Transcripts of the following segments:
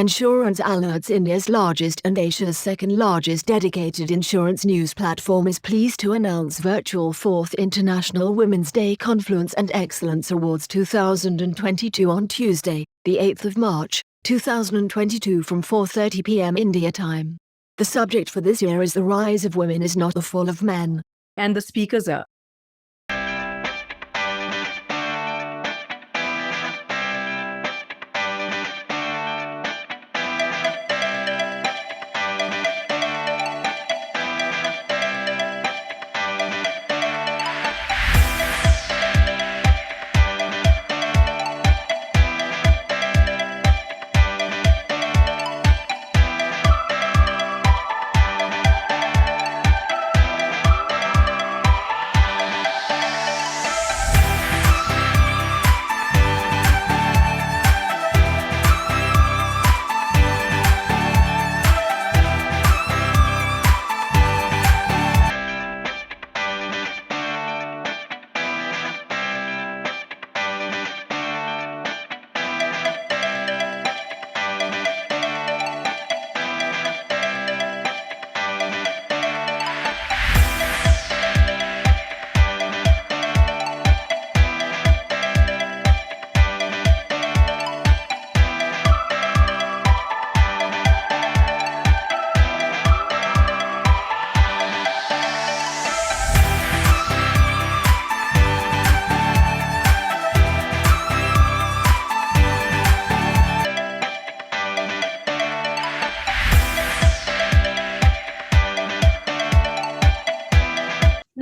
Insurance Alerts, India's largest and Asia's second largest dedicated insurance news platform, is pleased to announce virtual 4th International Women's Day Confluence and Excellence Awards 2022 on Tuesday, the 8th of March, 2022 from 4:30 p.m. India time. The subject for this year is "The Rise of Women is Not the Fall of Men." And the speakers are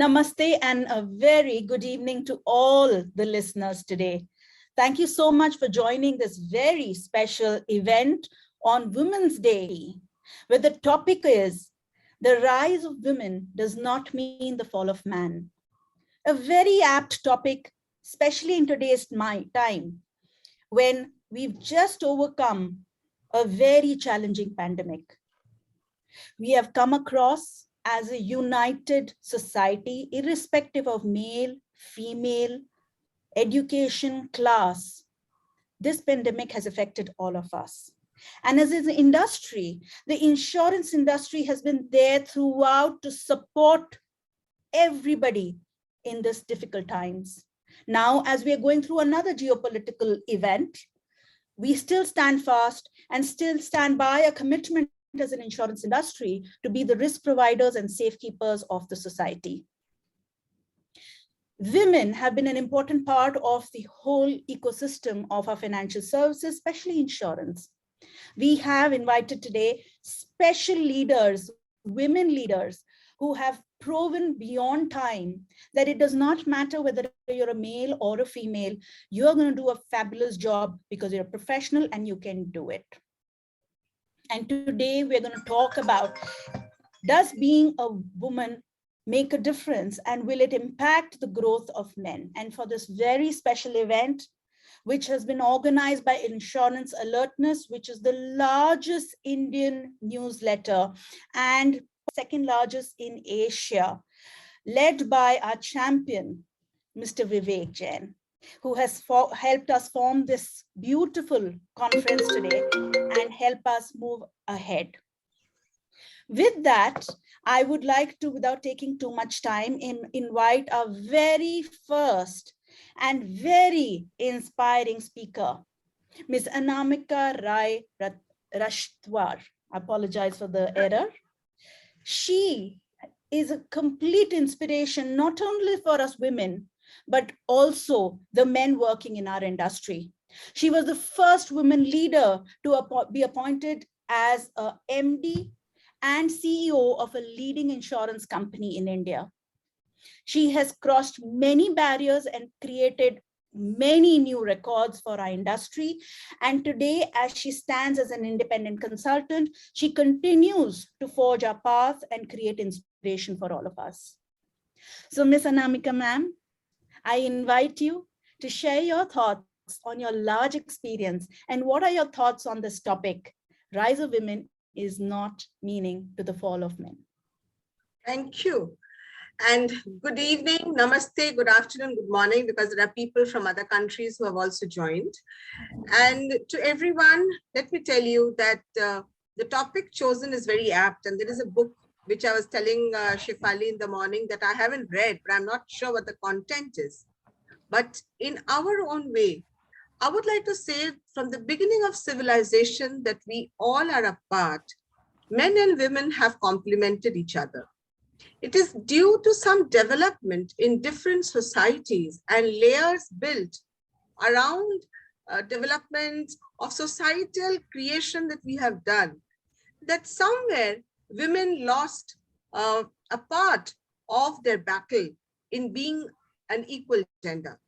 Namaste and a very good evening to all the listeners today. Thank you so much for joining this very special event on Women's Day, where the topic is "The Rise of Women Does Not Mean the Fall of Man." A very apt topic, especially in today's time, when we've just overcome a very challenging pandemic. We have come across as a united society, irrespective of male, female, education, class. This pandemic has affected all of us. And as an industry, the insurance industry has been there throughout to support everybody in this difficult times. Now, as we are going through another geopolitical event, we still stand fast and still stand by a commitment as an insurance industry to be the risk providers and safekeepers of the society. Women have been an important part of the whole ecosystem of our financial services, especially insurance. We have invited today special leaders, women leaders, who have proven beyond time that it does not matter whether you're a male or a female, you're going to do a fabulous job because you're a professional and you can do it. And today we're going to talk about, does being a woman make a difference and will it impact the growth of men? And for this very special event, which has been organized by Insurance Alertness, which is the largest Indian newsletter and second largest in Asia, led by our champion, Mr. Vivek Jain, who has helped us form this beautiful conference today and help us move ahead. With that, I would like to, without taking too much time, invite our very first and very inspiring speaker, Ms. Anamika Rai Rashtwar. I apologize for the error. She is a complete inspiration, not only for us women, but also the men working in our industry. She was the first woman leader to be appointed as a MD and CEO of a leading insurance company in India. She has crossed many barriers and created many new records for our industry. And today, as she stands as an independent consultant, she continues to forge our path and create inspiration for all of us. So Ms. Anamika ma'am, I invite you to share your thoughts on your large experience and what are your thoughts on this topic, Rise of Women is Not Meaning to the Fall of Men. Thank you. And good evening, namaste, good afternoon, good morning, because there are people from other countries who have also joined. And to everyone, let me tell you that the topic chosen is very apt. And there is a book which I was telling Shefali in the morning that I haven't read, but I'm not sure what the content is. But in our own way, I would like to say from the beginning of civilization that we all are a part. Men and women have complemented each other. It is due to some development in different societies and layers built around development of societal creation that we have done, that somewhere women lost a part of their battle in being an equal gender.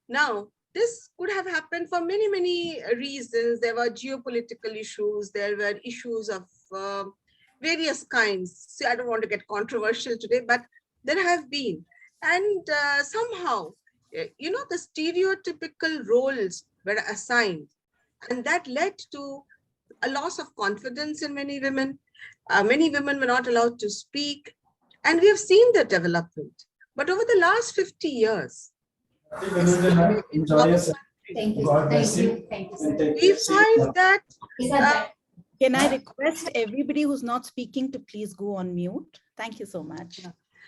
Now, this could have happened for many, many reasons. There were geopolitical issues, there were issues of various kinds. See, I don't want to get controversial today, but there have been. And somehow, the stereotypical roles were assigned, and that led to a loss of confidence in many women. Many women were not allowed to speak, and we have seen the development. But over the last 50 years, especially in our country, Thank you. Thank you. Thank you, sir. we find that Can I request everybody who's not speaking to please go on mute? Thank you so much.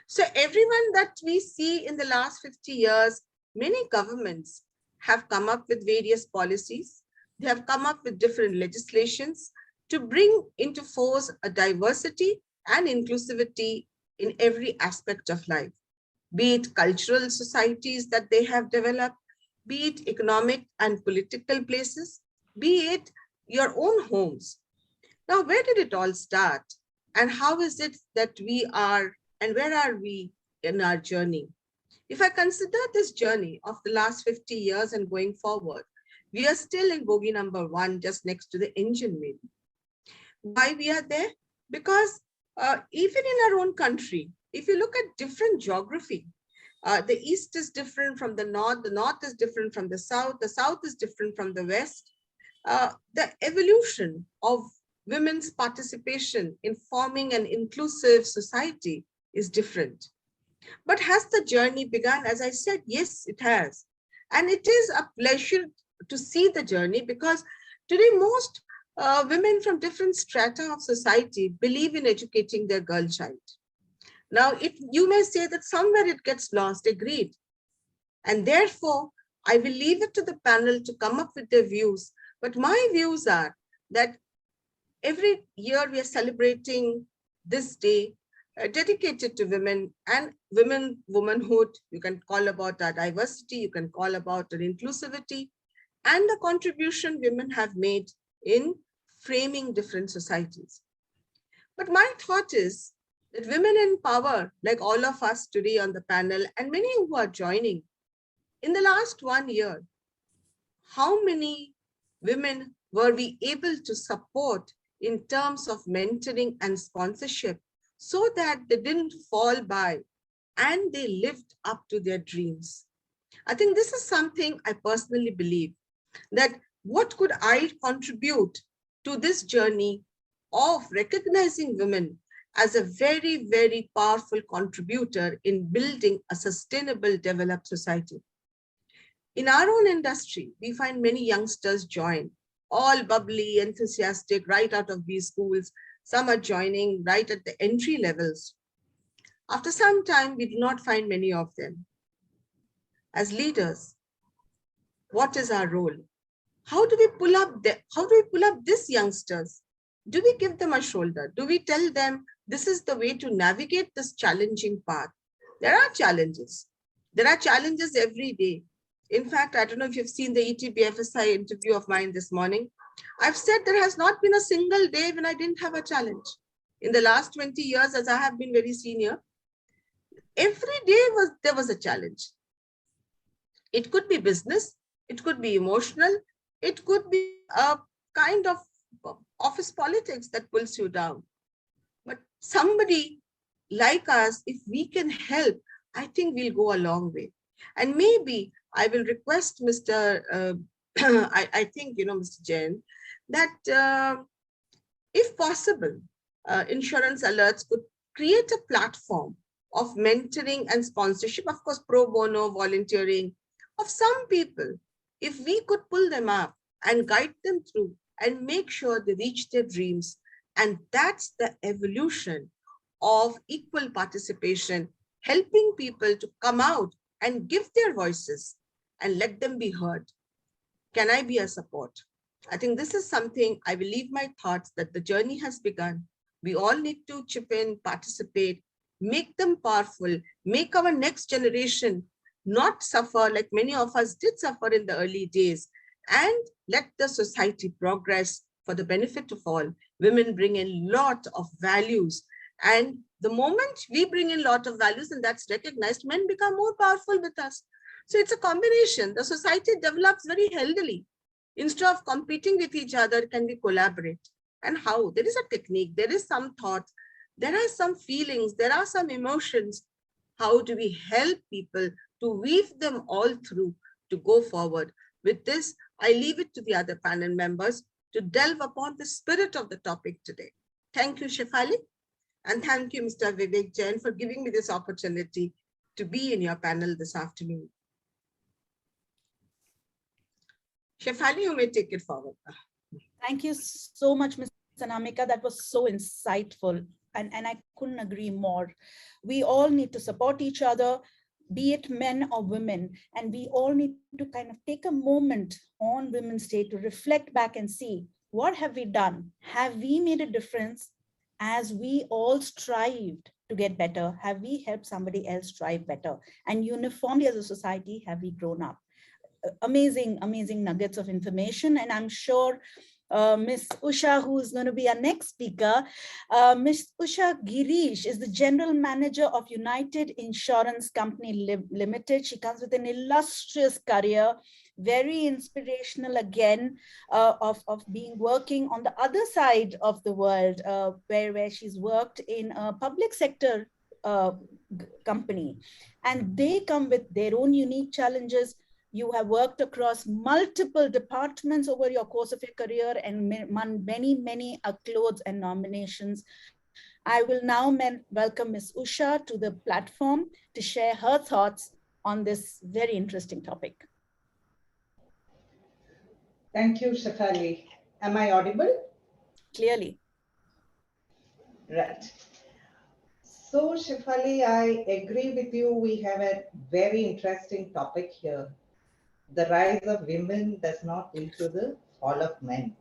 so everyone that we see in the last 50 years, many governments have come up with various policies. They have come up with different legislations to bring into force a diversity and inclusivity in every aspect of life, be it cultural societies that they have developed, be it economic and political places, be it your own homes. Now, where did it all start? And how is it that we are, and where are we in our journey? If I consider this journey of the last 50 years and going forward, we are still in bogie number 1, just next to the engine maybe. Why we are there? Because even in our own country, if you look at different geography, the east is different from the north is different from the south is different from the west. The evolution of women's participation in forming an inclusive society is different. But has the journey begun? As I said, yes, it has. And it is a pleasure to see the journey, because today most women from different strata of society believe in educating their girl child. Now, you may say that somewhere it gets lost, agreed. And therefore, I will leave it to the panel to come up with their views. But my views are that every year we are celebrating this day dedicated to women and womanhood. You can call about our diversity, you can call about our inclusivity, and the contribution women have made in framing different societies. But my thought is that women in power, like all of us today on the panel and many who are joining, in the last 1 year, how many women were we able to support in terms of mentoring and sponsorship, so that they didn't fall by and they lived up to their dreams? I think this is something I personally believe, that what could I contribute to this journey of recognizing women as a very, very powerful contributor in building a sustainable, developed society. In our own industry, we find many youngsters join, all bubbly, enthusiastic, right out of these schools. Some are joining right at the entry levels. After some time, we do not find many of them. As leaders, what is our role? How do we pull up these youngsters? Do we give them a shoulder? Do we tell them this is the way to navigate this challenging path? There are challenges. There are challenges every day. In fact, I don't know if you've seen the ETBFSI interview of mine this morning. I've said there has not been a single day when I didn't have a challenge. In the last 20 years, as I have been very senior, every day there was a challenge. It could be business, it could be emotional, it could be a kind of office politics that pulls you down. But somebody like us, if we can help, I think we'll go a long way. And maybe I will request Mr. I think, Mr. Jain, that if possible, Insurance Alerts could create a platform of mentoring and sponsorship, of course, pro bono volunteering of some people. If we could pull them up and guide them through and make sure they reach their dreams, and that's the evolution of equal participation, helping people to come out and give their voices and let them be heard. Can I be a support? I think this is something I will leave my thoughts that the journey has begun. We all need to chip in, participate, make them powerful, make our next generation not suffer like many of us did suffer in the early days, and let the society progress for the benefit of all. Women bring in lot of values, and the moment we bring in lot of values and that's recognized, men become more powerful with us. So it's a combination. The society develops very healthily. Instead of competing with each other, can we collaborate? And how? There is a technique, there is some thought, there are some feelings, there are some emotions. How do we help people to weave them all through to go forward? With this, I leave it to the other panel members to delve upon the spirit of the topic today. Thank you, Shefali. And thank you, Mr. Vivek Jain, for giving me this opportunity to be in your panel this afternoon. Shefali, you may take it forward. Thank you so much, Ms. Anamika. That was so insightful. And I couldn't agree more. We all need to support each other, be it men or women. And we all need to kind of take a moment on Women's Day to reflect back and see, what have we done? Have we made a difference as we all strived to get better? Have we helped somebody else strive better? And uniformly as a society, have we grown up? Amazing, amazing nuggets of information. And I'm sure Ms. Usha, who is going to be our next speaker, Ms. Usha Girish is the General Manager of United Insurance Company Limited. She comes with an illustrious career, very inspirational again, of being working on the other side of the world, where she's worked in a public sector company. And they come with their own unique challenges. You have worked across multiple departments over your course of your career and many, many accolades and nominations. I will now welcome Ms. Usha to the platform to share her thoughts on this very interesting topic. Thank you, Shefali. Am I audible? Clearly. Right. So, Shefali, I agree with you. We have a very interesting topic here. The rise of women does not lead to the fall of men.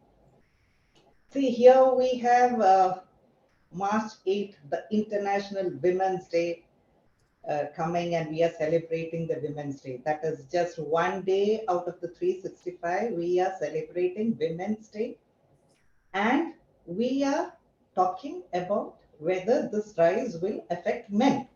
See, here we have March 8th, the International Women's Day coming, and we are celebrating the Women's Day. That is just one day out of the 365. We are celebrating Women's Day, and we are talking about whether this rise will affect men.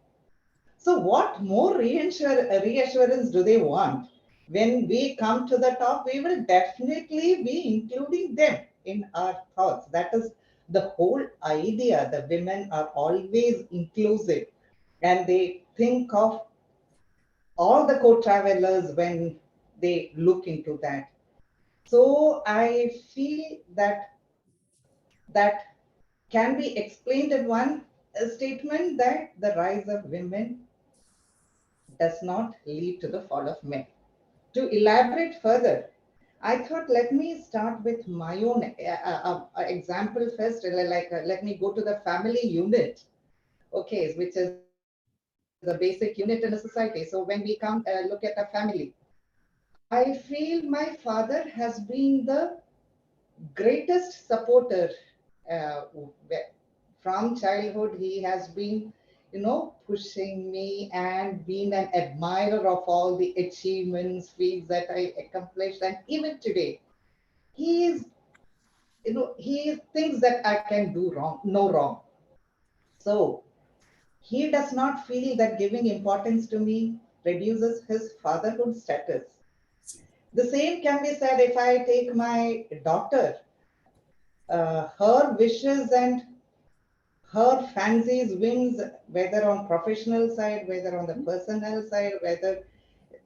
So what more reassurance do they want? When we come to the top, we will definitely be including them in our thoughts. That is the whole idea. The women are always inclusive, and they think of all the co-travelers when they look into that. So I feel that can be explained in one statement, that the rise of women does not lead to the fall of men. To elaborate further, I thought let me start with my own example first. Let me go to the family unit, okay, which is a basic unit in a society. So when we come look at a family, I feel my father has been the greatest supporter. uh, from childhood he has been, pushing me and being an admirer of all the achievements, feats that I accomplished. And even today he is, he thinks that I can do wrong, no wrong. So he does not feel that giving importance to me reduces his fatherhood status. The same can be said if I take my daughter. Her wishes and her fancies, whims, whether on professional side, whether on the personal side, whether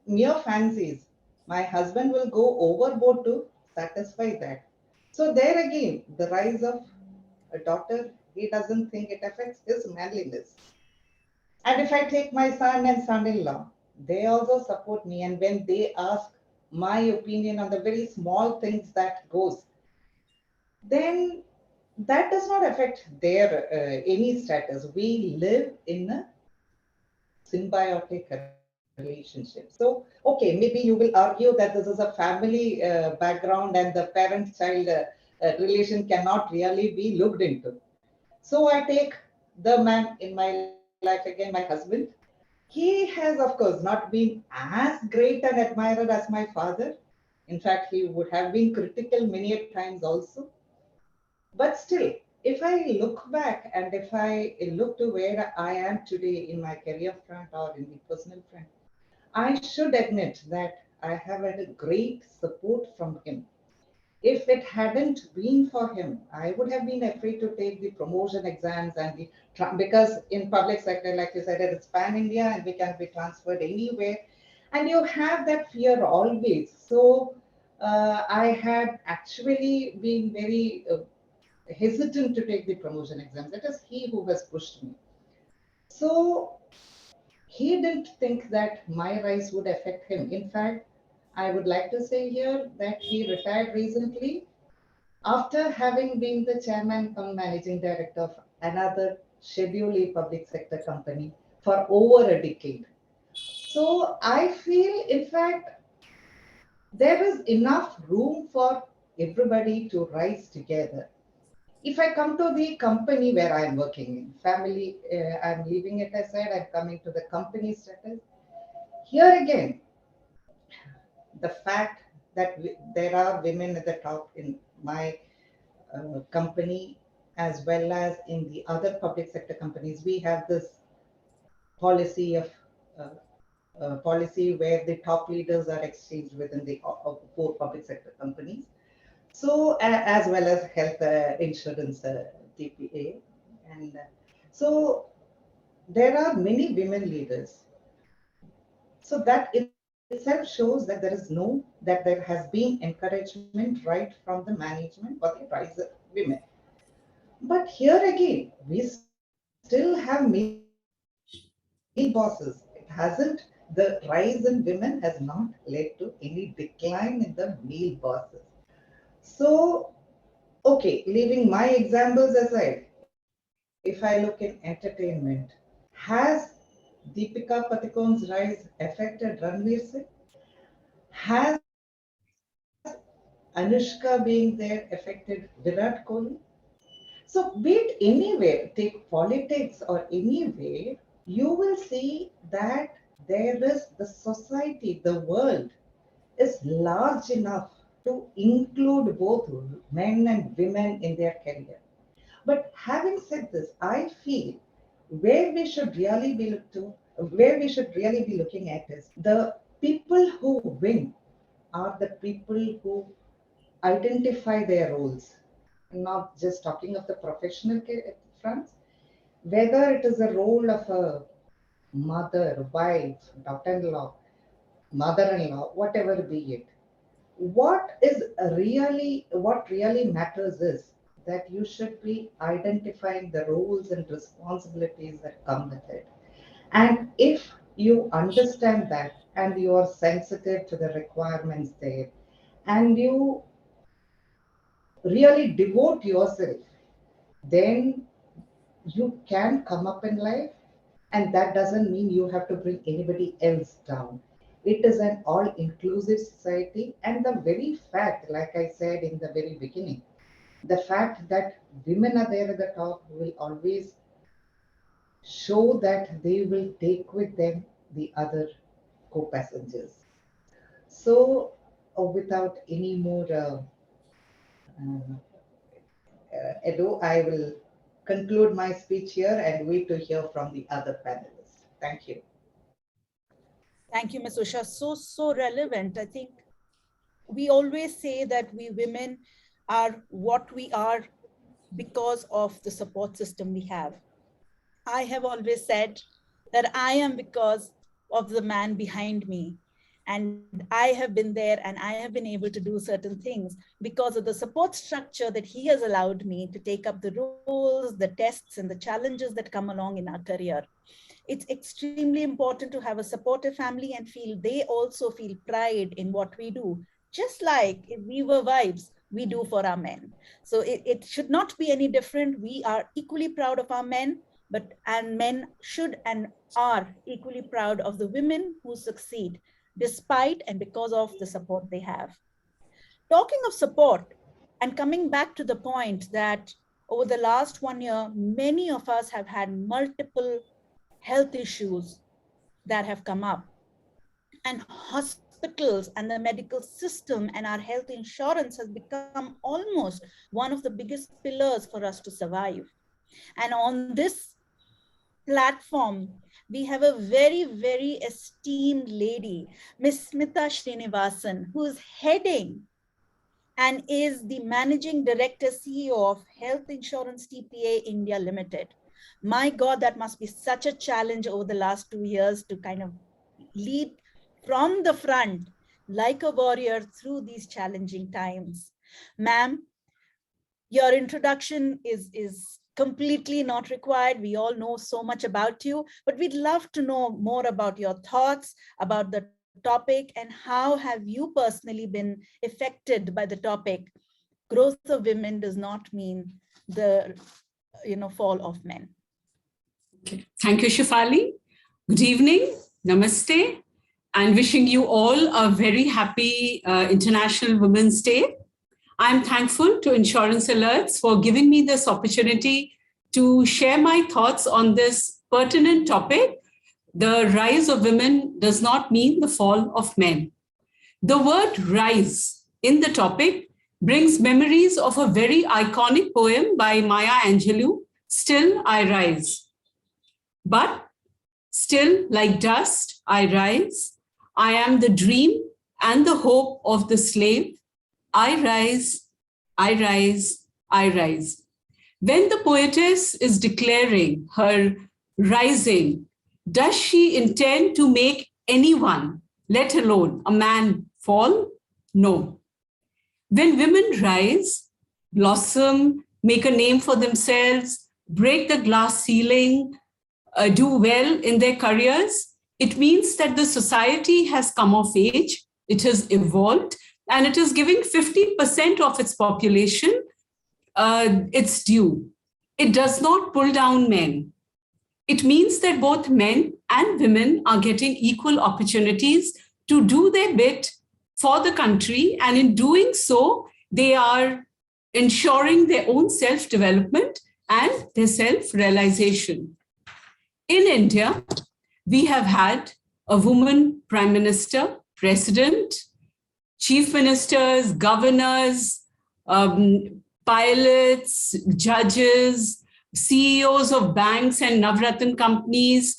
mere fancies, my husband will go overboard to satisfy that. So there again, the rise of a daughter, he doesn't think it affects his manliness. And if I take my son and son-in-law, they also support me. And when they ask my opinion on the very small things that goes, then that does not affect their any status. We live in a symbiotic relationship. So, okay, maybe you will argue that this is a family background and the parent-child relation cannot really be looked into. So I take the man in my life again, my husband. He has, of course, not been as great an admirer as my father. In fact, he would have been critical many a times also. But still, if I look back and if I look to where I am today in my career front or in the personal front, I should admit that I have had a great support from him. If it hadn't been for him, I would have been afraid to take the promotion exams and because in public sector, like you said, it's pan India and we can be transferred anywhere, and you have that fear always. So I had actually been very hesitant to take the promotion exams. It is he who has pushed me. So he didn't think that my rise would affect him. In fact, I would like to say here that he retired recently after having been the chairman cum managing director of another scheduled A public sector company for over a decade. So I feel, in fact, there is enough room for everybody to rise together. If I come to the company where I'm working in, family, I'm leaving it aside, I'm coming to the company status. Here again, the fact that there are women at the top in my company as well as in the other public sector companies, we have this policy of uh, policy where the top leaders are exchanged within the four public sector companies. So as well as health insurance TPA, and so there are many women leaders. So that itself shows that there has been encouragement right from the management for the rise of women. But here again, we still have male bosses. It hasn't, the rise in women has not led to any decline in the male bosses. So, okay, leaving my examples aside, if I look in entertainment, has Deepika Padukone's rise affected Ranveer Singh? Has Anushka being there affected Virat Kohli? So, be it anywhere, take politics or anywhere, you will see that there is the society, the world is large enough to include both men and women in their career. But having said this, I feel where we should really be looking at is the people who win are the people who identify their roles, not just talking of the professional fronts, whether it is a role of a mother, wife, daughter-in-law, mother-in-law, whatever be it. What really matters is that you should be identifying the roles and responsibilities that come with it. And if you understand that and you are sensitive to the requirements there and you really devote yourself, then you can come up in life. And that doesn't mean you have to bring anybody else down. It is an all inclusive society. And the very fact, like I said in the very beginning, the fact that women are there at the top will always show that they will take with them the other co passengers. So, without any more uh, ado, I will conclude my speech here and wait to hear from the other panelists. Thank you. Thank you, Ms. Usha. So relevant. I think we always say that we women are what we are because of the support system we have. I have always said that I am because of the man behind me. And I have been there and I have been able to do certain things because of the support structure that he has allowed me to take up the roles, the tests, and the challenges that come along in our career. It's extremely important to have a supportive family and they also feel pride in what we do. Just like if we were wives, we do for our men. So it should not be any different. We are equally proud of our men, and men should and are equally proud of the women who succeed despite and because of the support they have. Talking of support, and coming back to the point that over the last 1 year, many of us have had multiple health issues that have come up. And hospitals and the medical system and our health insurance has become almost one of the biggest pillars for us to survive. And on this platform, we have a very, very esteemed lady, Ms. Smita Srinivasan, who is heading and is the managing director, CEO of Health Insurance TPA India Limited. My God, that must be such a challenge over the last 2 years to kind of lead from the front like a warrior through these challenging times. Ma'am, your introduction is completely not required. We all know so much about you, but we'd love to know more about your thoughts about the topic and how have you personally been affected by the topic. Growth of women does not mean the fall of men. Okay. Thank you, Shefali. Good evening, namaste, and wishing you all a very happy International Women's Day. I'm thankful to Insurance Alerts for giving me this opportunity to share my thoughts on this pertinent topic. The rise of women does not mean the fall of men. The word rise in the topic brings memories of a very iconic poem by Maya Angelou, Still I Rise. But still, like dust, I rise. I am the dream and the hope of the slave. I rise, I rise, I rise. When the poetess is declaring her rising, does she intend to make anyone, let alone a man, fall? No. When women rise, blossom, make a name for themselves, break the glass ceiling, do well in their careers, it means that the society has come of age, it has evolved, and it is giving 50% of its population its due. It does not pull down men. It means that both men and women are getting equal opportunities to do their bit for the country, and in doing so, they are ensuring their own self-development and their self-realization. In India, we have had a woman prime minister, president, chief ministers, governors, pilots, judges, CEOs of banks and Navratan companies,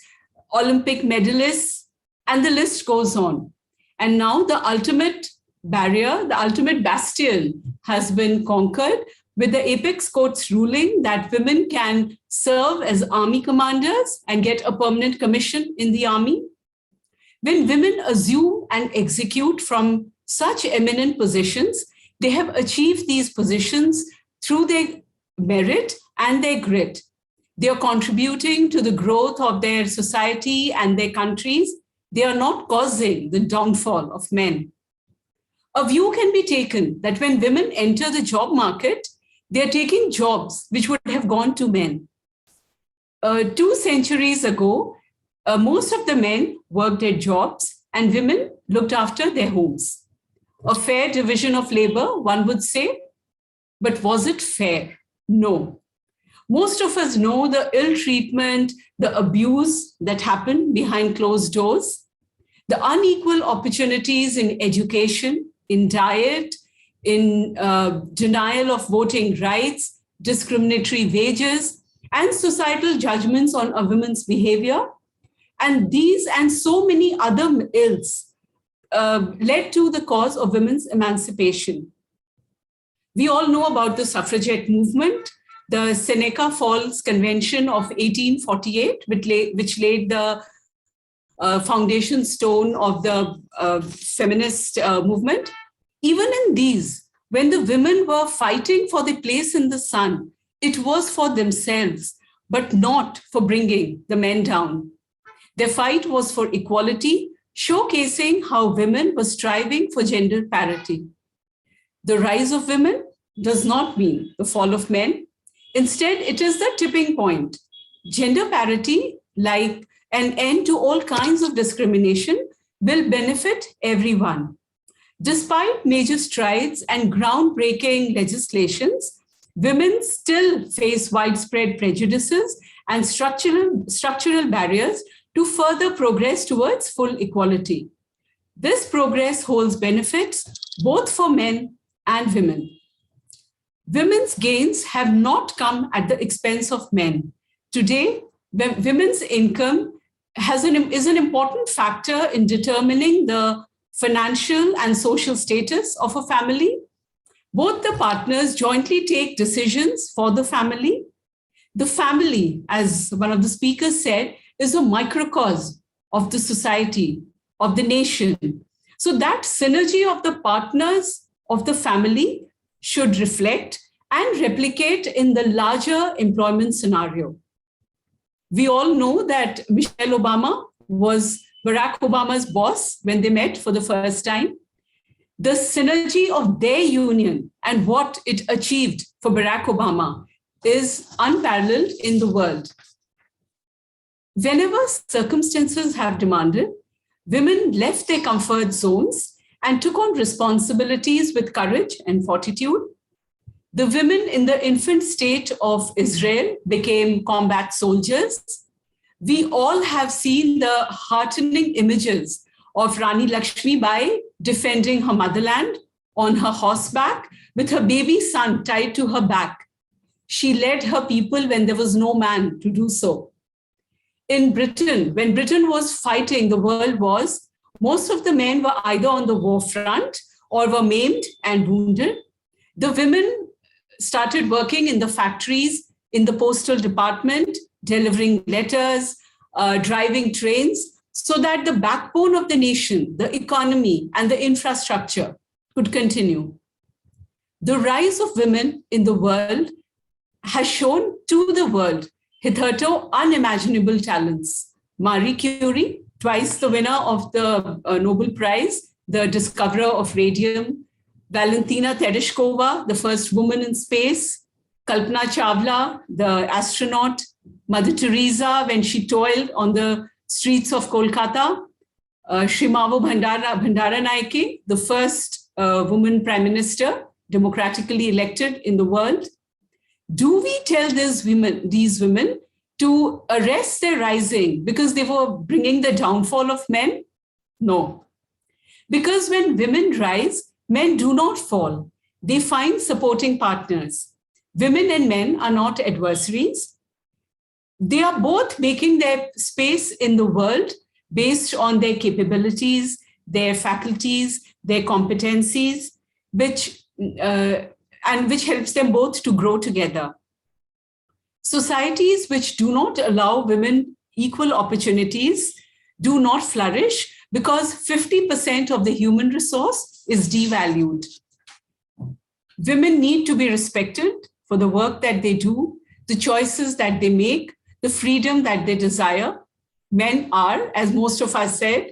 Olympic medalists, and the list goes on. And now the ultimate barrier, the ultimate bastion has been conquered with the apex court's ruling that women can serve as army commanders and get a permanent commission in the army. When women assume and execute from such eminent positions, they have achieved these positions through their merit and their grit. They are contributing to the growth of their society and their countries. They are not causing the downfall of men. A view can be taken that when women enter the job market, they are taking jobs which would have gone to men. 2 centuries ago, most of the men worked at jobs and women looked after their homes. A fair division of labor, one would say, but was it fair? No. Most of us know the ill treatment, the abuse that happened behind closed doors, the unequal opportunities in education, in diet, in denial of voting rights, discriminatory wages, and societal judgments on a woman's behavior. And these and so many other ills led to the cause of women's emancipation. We all know about the suffragette movement, the Seneca Falls Convention of 1848, which laid the foundation stone of the feminist movement. Even in these, when the women were fighting for their place in the sun, it was for themselves, but not for bringing the men down. Their fight was for equality, showcasing how women were striving for gender parity. The rise of women does not mean the fall of men. Instead, it is the tipping point. Gender parity, like an end to all kinds of discrimination, will benefit everyone. Despite major strides and groundbreaking legislations, women still face widespread prejudices and structural barriers to further progress towards full equality. This progress holds benefits both for men and women. Women's gains have not come at the expense of men. Today, women's income is an important factor in determining the financial and social status of a family. Both the partners jointly take decisions for the family. The family, as one of the speakers said, is a microcosm of the society, of the nation. So that synergy of the partners of the family should reflect and replicate in the larger employment scenario. We all know that Michelle Obama was Barack Obama's boss when they met for the first time. The synergy of their union and what it achieved for Barack Obama is unparalleled in the world. Whenever circumstances have demanded, women left their comfort zones and took on responsibilities with courage and fortitude. The women in the infant state of Israel became combat soldiers. We all have seen the heartening images of Rani Lakshmi Bai defending her motherland on her horseback with her baby son tied to her back. She led her people when there was no man to do so. In Britain, when Britain was fighting the world wars, most of the men were either on the war front or were maimed and wounded. The women started working in the factories, in the postal department, delivering letters, driving trains, so that the backbone of the nation, the economy, and the infrastructure could continue. The rise of women in the world has shown to the world hitherto unimaginable talents. Marie Curie, twice the winner of the Nobel Prize, the discoverer of radium; Valentina Tereshkova, the first woman in space; Kalpana Chawla, the astronaut; Mother Teresa, when she toiled on the streets of Kolkata; Shrimavo Bandaranaike, the first woman prime minister, democratically elected in the world. Do we tell these women to arrest their rising because they were bringing the downfall of men? No. Because when women rise, men do not fall. They find supporting partners. Women and men are not adversaries. They are both making their space in the world based on their capabilities, their faculties, their competencies, which helps them both to grow together. Societies which do not allow women equal opportunities do not flourish because 50% of the human resource is devalued. Women need to be respected for the work that they do, the choices that they make, the freedom that they desire. Men are, as most of us said,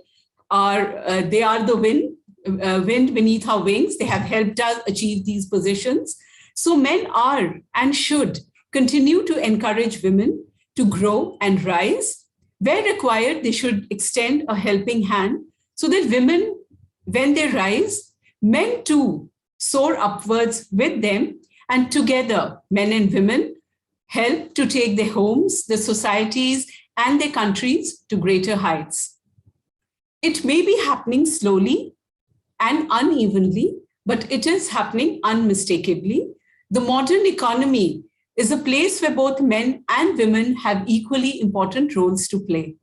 they are the wind beneath our wings. They have helped us achieve these positions. So men are and should continue to encourage women to grow and rise. Where required, they should extend a helping hand so that women, when they rise, men too soar upwards with them, and together, men and women help to take their homes, their societies, and their countries to greater heights. It may be happening slowly and unevenly, but it is happening unmistakably. The modern economy is a place where both men and women have equally important roles to play.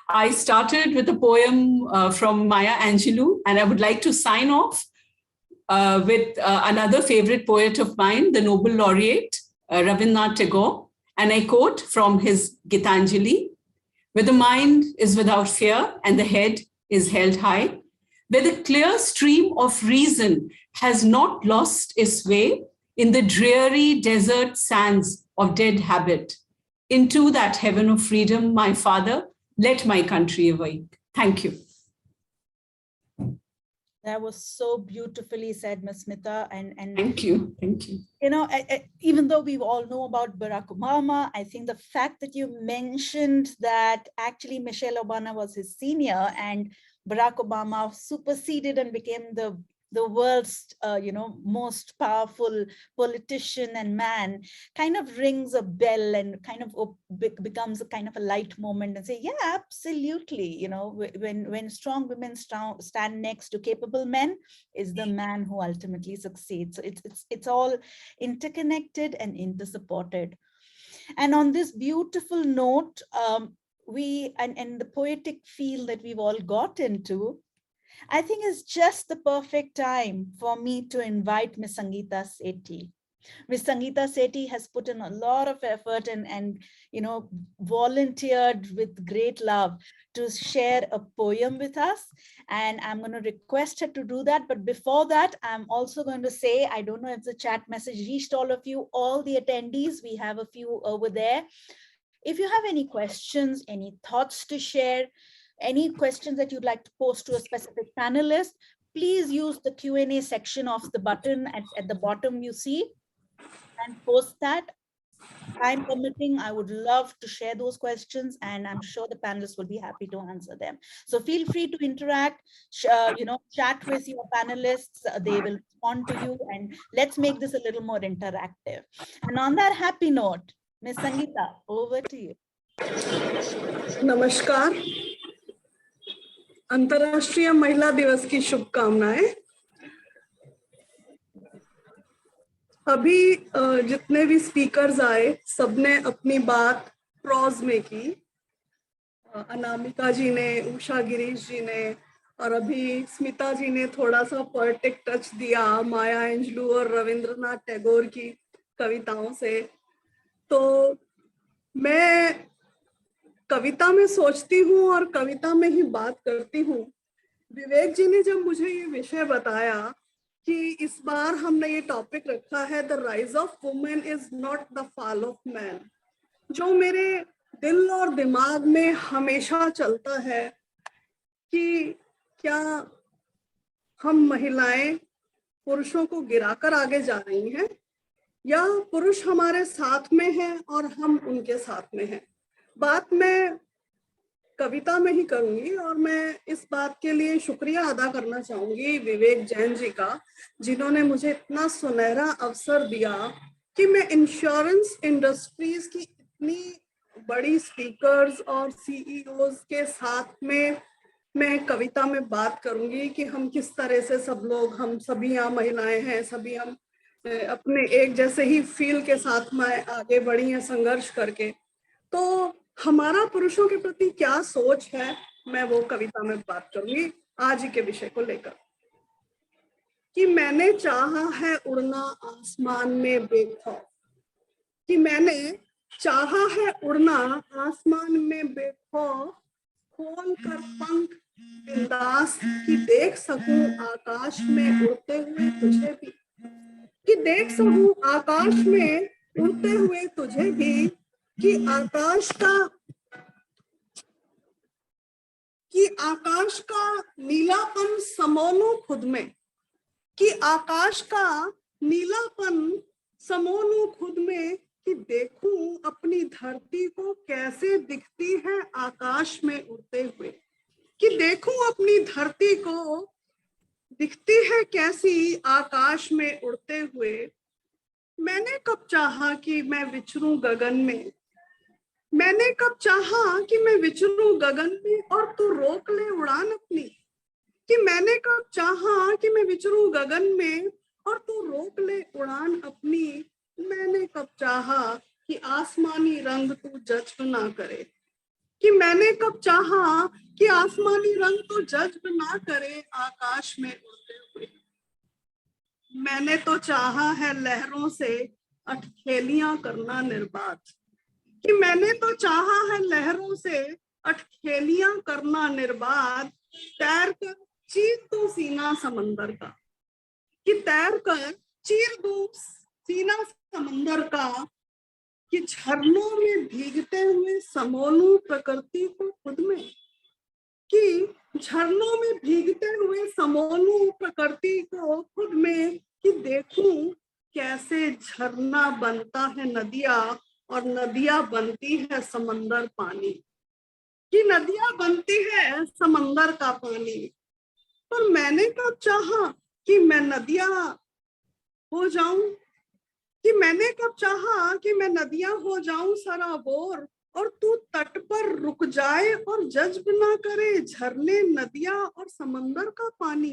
I started with a poem from Maya Angelou, and I would like to sign off with another favorite poet of mine, the Nobel laureate, Rabindranath Tagore, and I quote from his Gitanjali: where the mind is without fear and the head is held high, where the clear stream of reason has not lost its way in the dreary desert sands of dead habit. Into that heaven of freedom, my Father, let my country awake. Thank you. That was so beautifully said, Ms. Smita. And thank you. Thank you. You know, even though we all know about Barack Obama, I think the fact that you mentioned that actually Michelle Obama was his senior and Barack Obama superseded and became the world's most powerful politician and man kind of rings a bell and kind of becomes a kind of a light moment and say, yeah, absolutely. You know, when strong women stand next to capable men, is the man who ultimately succeeds. So it's all interconnected and intersupported. And on this beautiful note, and the poetic feel that we've all got into, I think it's just the perfect time for me to invite Ms. Sangeeta Sethi. Ms. Sangeeta Sethi has put in a lot of effort and volunteered with great love to share a poem with us. And I'm going to request her to do that. But before that, I'm also going to say, I don't know if the chat message reached all of you, all the attendees, we have a few over there. If you have any questions, any thoughts to share, any questions that you'd like to post to a specific panelist, please use the Q&A section of the button at the bottom you see and post that. Time permitting, I would love to share those questions and I'm sure the panelists will be happy to answer them. So feel free to interact, chat with your panelists, they will respond to you, and let's make this a little more interactive. And on that happy note, Ms. Sangeeta, over to you. नमस्कार, अंतर्राष्ट्रीय महिला दिवस की शुभकामनाएं। अभी जितने भी speakers आए, सबने अपनी बात प्रोज में की। अनामिका जी ने, उषा गिरीश जी ने, और अभी स्मिता जी ने थोड़ा सा पोएटिक टच दिया माया एंजलू और रविंद्रनाथ टैगोर की कविताओं से। तो मैं कविता में सोचती हूँ और कविता में ही बात करती हूँ। विवेक जी ने जब मुझे ये विषय बताया कि इस बार हमने ये टॉपिक रखा है, the rise of women is not the fall of man, जो मेरे दिल और दिमाग में हमेशा चलता है कि क्या हम महिलाएं पुरुषों को गिराकर आगे जा रही हैं या पुरुष हमारे साथ में हैं और हम उनके साथ में हैं। बात मैं कविता में ही करूंगी और मैं इस बात के लिए शुक्रिया अदा करना चाहूंगी विवेक जैन जी का, जिन्होंने मुझे इतना सुनहरा अवसर दिया कि मैं इंश्योरेंस इंडस्ट्रीज की इतनी बड़ी स्पीकर्स और सीईओज के साथ में मैं कविता में बात करूंगी कि हम किस तरह से सब लोग, हम सभी यहाँ महिलाएं हैं, सभी हम अपने एक जैसे ही फील के साथ में आगे बढ़ी हैं संघर्ष करके। तो हमारा पुरुषों के प्रति क्या सोच है, मैं वो कविता में बात करूंगी आज के विषय को लेकर। कि मैंने चाहा है उड़ना आसमान में बेखौफ, कि मैंने चाहा है उड़ना आसमान में बेखौफ, खोल कर पंख बिंदास कि देख सकूं आकाश में उड़ते हुए तुझे भी, कि देख सकूं आकाश में उड़ते हुए तुझे भी, कि आकाश का नीलापन समोलूं खुद में, कि आकाश का नीलापन समोलूं खुद में, कि देखूं अपनी धरती को कैसे दिखती है आकाश में उड़ते हुए, कि देखूं अपनी धरती को दिखती है कैसी आकाश में उड़ते हुए। मैंने कब चाहा कि मैं विचरूं गगन में, मैंने कब चाहा कि मैं विचरूं गगन में और तू रोक ले उड़ान अपनी, कि मैंने कब चाहा कि मैं विचरूं गगन में और तू रोक ले उड़ान अपनी। मैंने कब चाहा कि आसमानी रंग तू जज्ब ना करे, कि मैंने कब चाहा कि आसमानी रंग तू जज्ब ना करे आकाश में उड़ते हुए। मैंने तो चाहा है लहरों से अठखेलियां करना निर्बाध, कि मैंने तो चाहा है लहरों से अटखेलियां करना निर्बाध, तैर कर चीर दो सीना समंदर का, कि तैर कर चीर दो सीना समंदर का, कि झरनों में भीगते हुए समोलूं प्रकृति को खुद में, कि झरनों में भीगते हुए समोलूं प्रकृति को खुद में, कि देखूं कैसे झरना बनता है नदियां और नदियां बनती है समंदर पानी, कि नदियां बनती है समंदर का पानी। पर मैंने कब चाहा कि मैं नदियां हो जाऊं, कि मैंने कब चाहा कि मैं नदियां हो जाऊं सराबोर, और तू तट पर रुक जाए और जज्ब ना करे झरने नदियां और समंदर का पानी,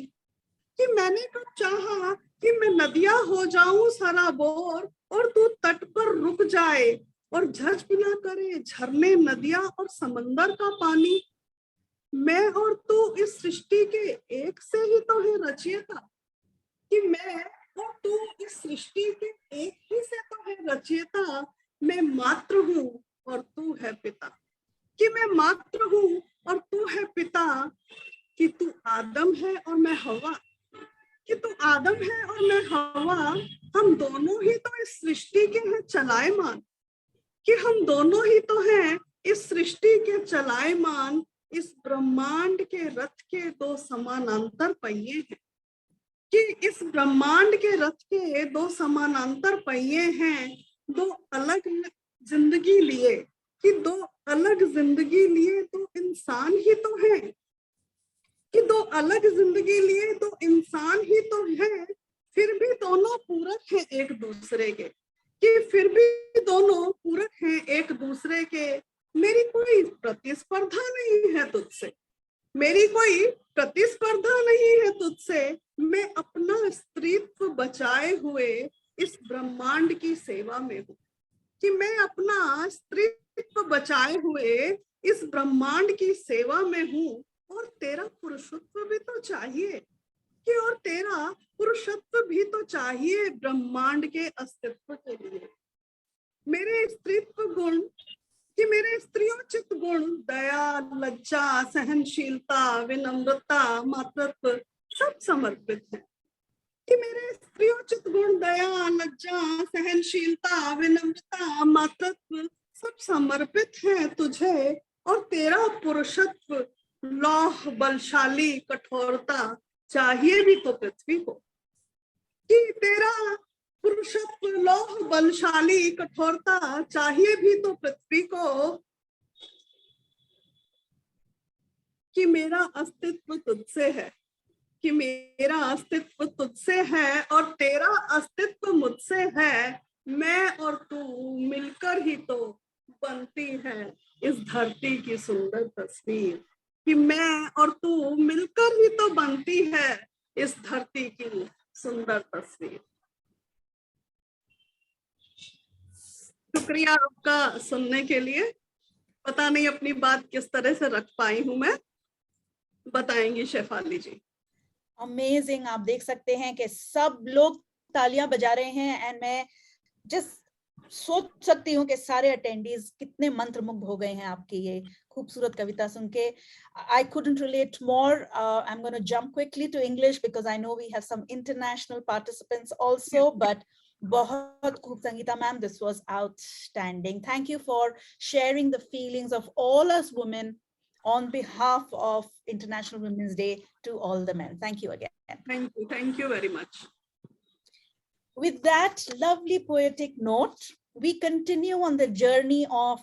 कि मैंने कब चाहा कि मैं नदियां हो जाऊं सराबोर और तू तट पर रुक जाए और जज्ब ना करे झरने नदियां और समंदर का पानी। मैं और तू इस सृष्टि के एक से ही तो है रचयिता, कि मैं और तू इस सृष्टि के एक ही से तो है रचयिता। मैं मात्र हूँ और तू है पिता, कि मैं मात्र हूँ और तू है पिता, कि तू आदम है और मैं हवा, कि तू आदम है और मैं हवा, हम दोनों ही तो इस सृष्टि के हैं चलाएमान, कि हम दोनों ही तो हैं इस सृष्टि के चलाएमान, इस ब्रह्मांड के रथ के दो समानांतर पहिए हैं, कि इस ब्रह्मांड के रथ के दो समानांतर पहिए हैं, दो अलग जिंदगी लिए, कि दो अलग जिंदगी लिए तो इंसान ही तो है, कि दो अलग जिंदगी लिए तो इंसान ही तो है, फिर भी दोनों पूरक हैं एक दूसरे के, कि फिर भी दोनों पूरक हैं एक दूसरे के। मेरी कोई प्रतिस्पर्धा नहीं है तुझसे, मेरी कोई प्रतिस्पर्धा नहीं है तुझसे, मैं अपना स्त्रीत्व बचाए हुए इस ब्रह्मांड की सेवा में हूँ, कि मैं अपना स्त्रीत्व बचाए हुए इस ब्रह्मांड की सेवा में हूँ, और तेरा पुरुषत्व भी तो चाहिए, कि और तेरा पुरुषत्व भी तो चाहिए ब्रह्मांड के अस्तित्व के लिए। मेरे स्त्रीत्व गुण, कि मेरे स्त्रियोचित गुण दया, लज्जा, सहनशीलता, विनम्रता, मातृत्व सब समर्पित है, कि मेरे स्त्रियोचित गुण दया, लज्जा, सहनशीलता, विनम्रता, मातृत्व सब समर्पित है तुझे, और तेरा पुरुषत्व लौह बलशाली कठोरता चाहिए भी तो पृथ्वी को, कि तेरा पुरुषत्व लौह बलशाली कठोरता चाहिए भी तो पृथ्वी को, कि मेरा अस्तित्व तुझसे है, कि मेरा अस्तित्व तुझसे है और तेरा अस्तित्व मुझसे है, मैं और तू मिलकर ही तो बनती है इस धरती की सुंदर तस्वीर, कि मैं और तू मिलकर ही तो बनती है इस धरती की सुंदर तस्वीर। शुक्रिया आपका सुनने के लिए। पता नहीं अपनी बात किस तरह से रख पाई हूं मैं, बताएंगी शेफाली जी। अमेजिंग, आप देख सकते हैं कि सब लोग तालियां बजा रहे हैं, एंड मैं जस्ट सोच सकती हूँ कि सारे अटेंडीज कितने मंत्रमुग्ध हो गए हैं आपकी ये खूबसूरत कविता सुन के। I couldn't relate more. I'm going to jump quickly to English because I know we have some international participants also, but बहुत खूब Sangeeta ma'am, this was outstanding. Thank you for sharing the feelings of all us women on behalf of International Women's Day to all the men. Thank you again. Thank you very much. With that lovely poetic note, we continue on the journey of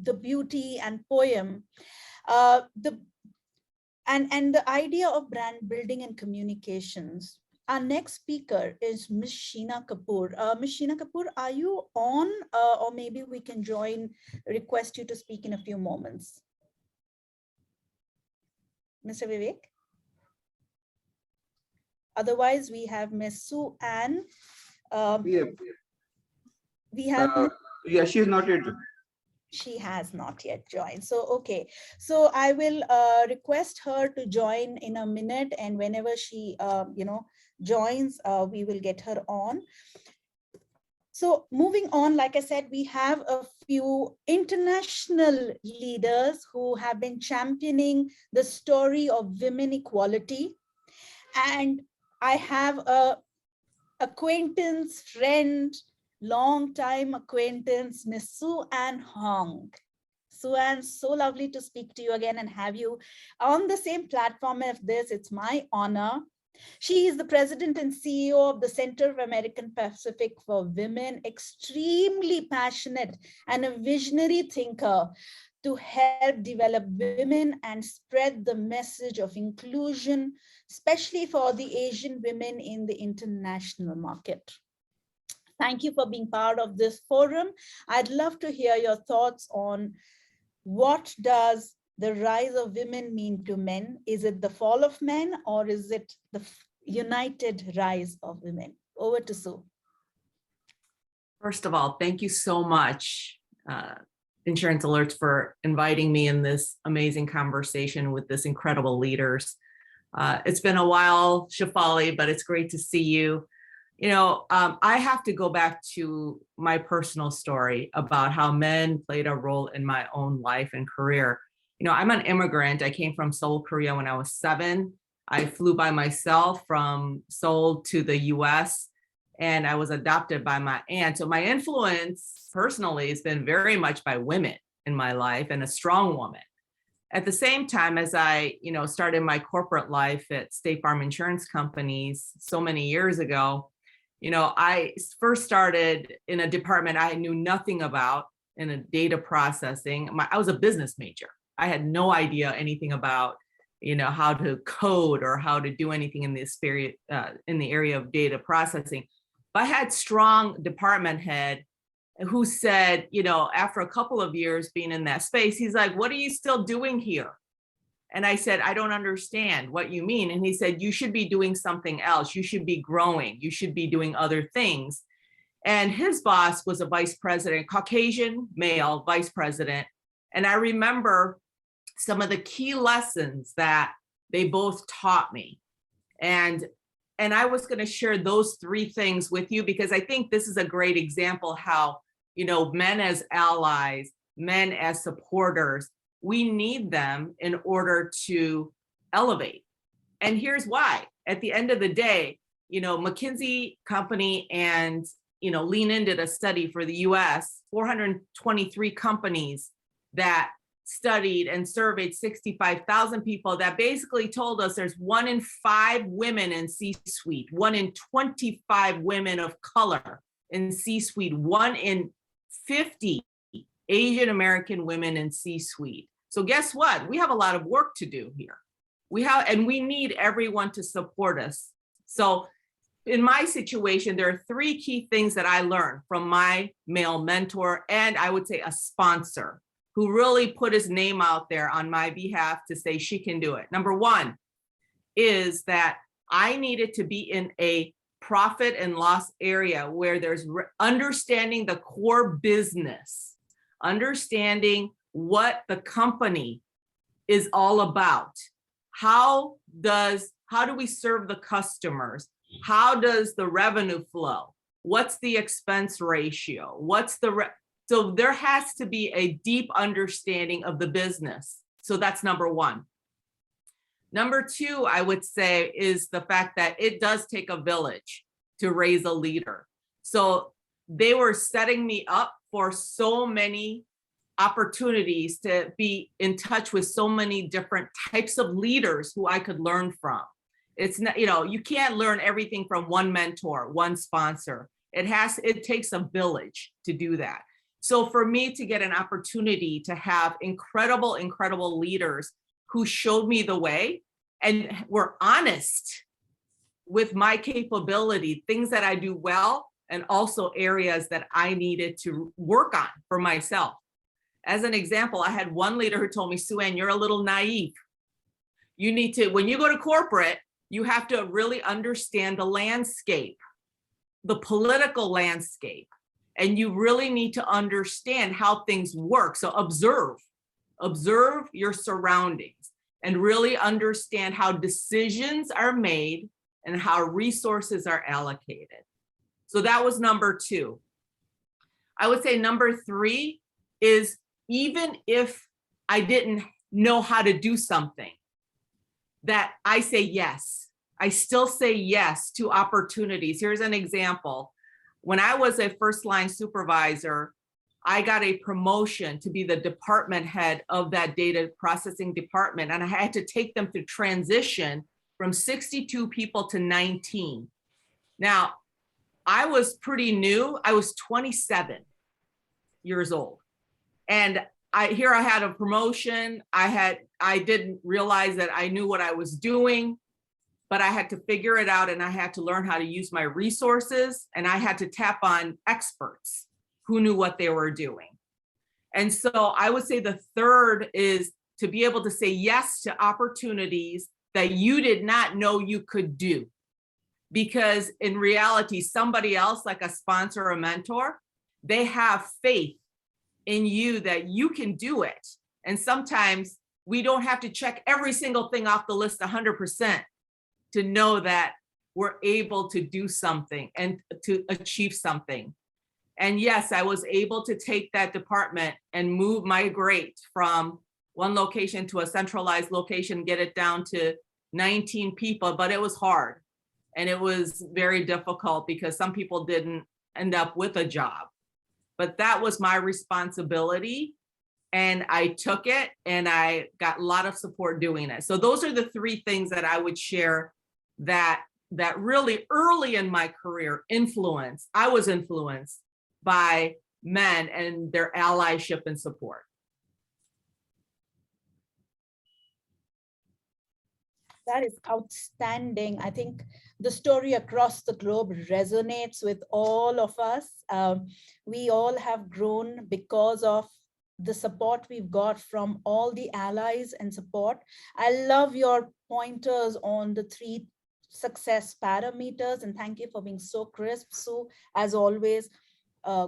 the beauty and poem, and the idea of brand building and communications. Our next speaker is Ms. Sheena Kapoor. Ms. Sheena Kapoor, are you on, or maybe we can request you to speak in a few moments? Mr. Vivek? Otherwise, we have Ms. Sue Ann. We have. Yeah, she is not yet. She has not yet joined. So, okay. So I will request her to join in a minute, and whenever she, joins, we will get her on. So moving on, like I said, we have a few international leaders who have been championing the story of women equality. And I have a acquaintance, friend, long-time acquaintance, Miss Sue Ann Hong. Sue Ann, so lovely to speak to you again and have you on the same platform as this. It's my honor. She is the president and CEO of the Center of American Pacific for Women, extremely passionate and a visionary thinker to help develop women and spread the message of inclusion, especially for the Asian women in the international market. Thank you for being part of this forum. I'd love to hear your thoughts on what does the rise of women mean to men? Is it the fall of men, or is it the united rise of women? Over to Sue. First of all, thank you so much, Insurance Alerts, for inviting me in this amazing conversation with this incredible leaders. It's been a while, Shefali, but it's great to see you. You know, I have to go back to my personal story about how men played a role in my own life and career. You know, I'm an immigrant. I came from Seoul, Korea when I was 7. I flew by myself from Seoul to the US, and I was adopted by my aunt. So my influence personally has been very much by women in my life, and a strong woman. At the same time, as I, started my corporate life at State Farm Insurance Companies so many years ago, I first started in a department I knew nothing about, in a data processing. I was a business major. I had no idea anything about, how to code or how to do anything in this period, in the area of data processing. But I had strong department head who said, after a couple of years being in that space, he's like, "What are you still doing here?" And I said, "I don't understand what you mean." And he said, "You should be doing something else. You should be growing. You should be doing other things." And his boss was a vice president, Caucasian male vice president. And I remember some of the key lessons that they both taught me. And I was going to share those 3 things with you, because I think this is a great example how, men as allies, men as supporters, we need them in order to elevate. And here's why. At the end of the day, McKinsey Company and, Lean In did a study for the US, 423 companies that studied and surveyed 65,000 people, that basically told us there's 1 in 5 women in C-suite, 1 in 25 women of color in C-suite, 1 in 50 Asian American women in C-suite. So guess what? We have a lot of work to do here. And we need everyone to support us. So in my situation, there are 3 key things that I learned from my male mentor, and I would say a sponsor, who really put his name out there on my behalf to say she can do it. Number 1 is that I needed to be in a profit and loss area where there's understanding the core business, understanding what the company is all about. How do we serve the customers? How does the revenue flow? What's the expense ratio? So there has to be a deep understanding of the business. So that's number 1. Number 2, I would say, is the fact that it does take a village to raise a leader. So they were setting me up for so many opportunities to be in touch with so many different types of leaders who I could learn from. It's not, you can't learn everything from one mentor, one sponsor. It takes a village to do that. So for me to get an opportunity to have incredible, incredible leaders who showed me the way and were honest with my capability, things that I do well, and also areas that I needed to work on for myself. As an example, I had one leader who told me, "Sue Ann, you're a little naive. You need to, when you go to corporate, you have to really understand the landscape, the political landscape. And you really need to understand how things work. So observe your surroundings and really understand how decisions are made and how resources are allocated." So that was number 2. I would say number 3 is, even if I didn't know how to do something, that I say yes. I still say yes to opportunities. Here's an example. When I was a first line supervisor, I got a promotion to be the department head of that data processing department. And I had to take them through transition from 62 people to 19. Now, I was pretty new. I was 27 years old. And I had a promotion. I didn't realize that I knew what I was doing, but I had to figure it out, and I had to learn how to use my resources, and I had to tap on experts who knew what they were doing. And so I would say the third is to be able to say yes to opportunities that you did not know you could do. Because in reality, somebody else, like a sponsor or a mentor, they have faith in you that you can do it. And sometimes we don't have to check every single thing off the list 100% to know that we're able to do something and to achieve something. And yes, I was able to take that department and migrate from one location to a centralized location, get it down to 19 people, but it was hard. And it was very difficult because some people didn't end up with a job. But that was my responsibility. And I took it, and I got a lot of support doing it. So those are the 3 things that I would share that really early in my career I was influenced by men and their allyship and support. That is outstanding. I think the story across the globe resonates with all of us. We all have grown because of the support we've got from all the allies and support. I love your pointers on the 3 success parameters, and thank you for being so crisp. So as always,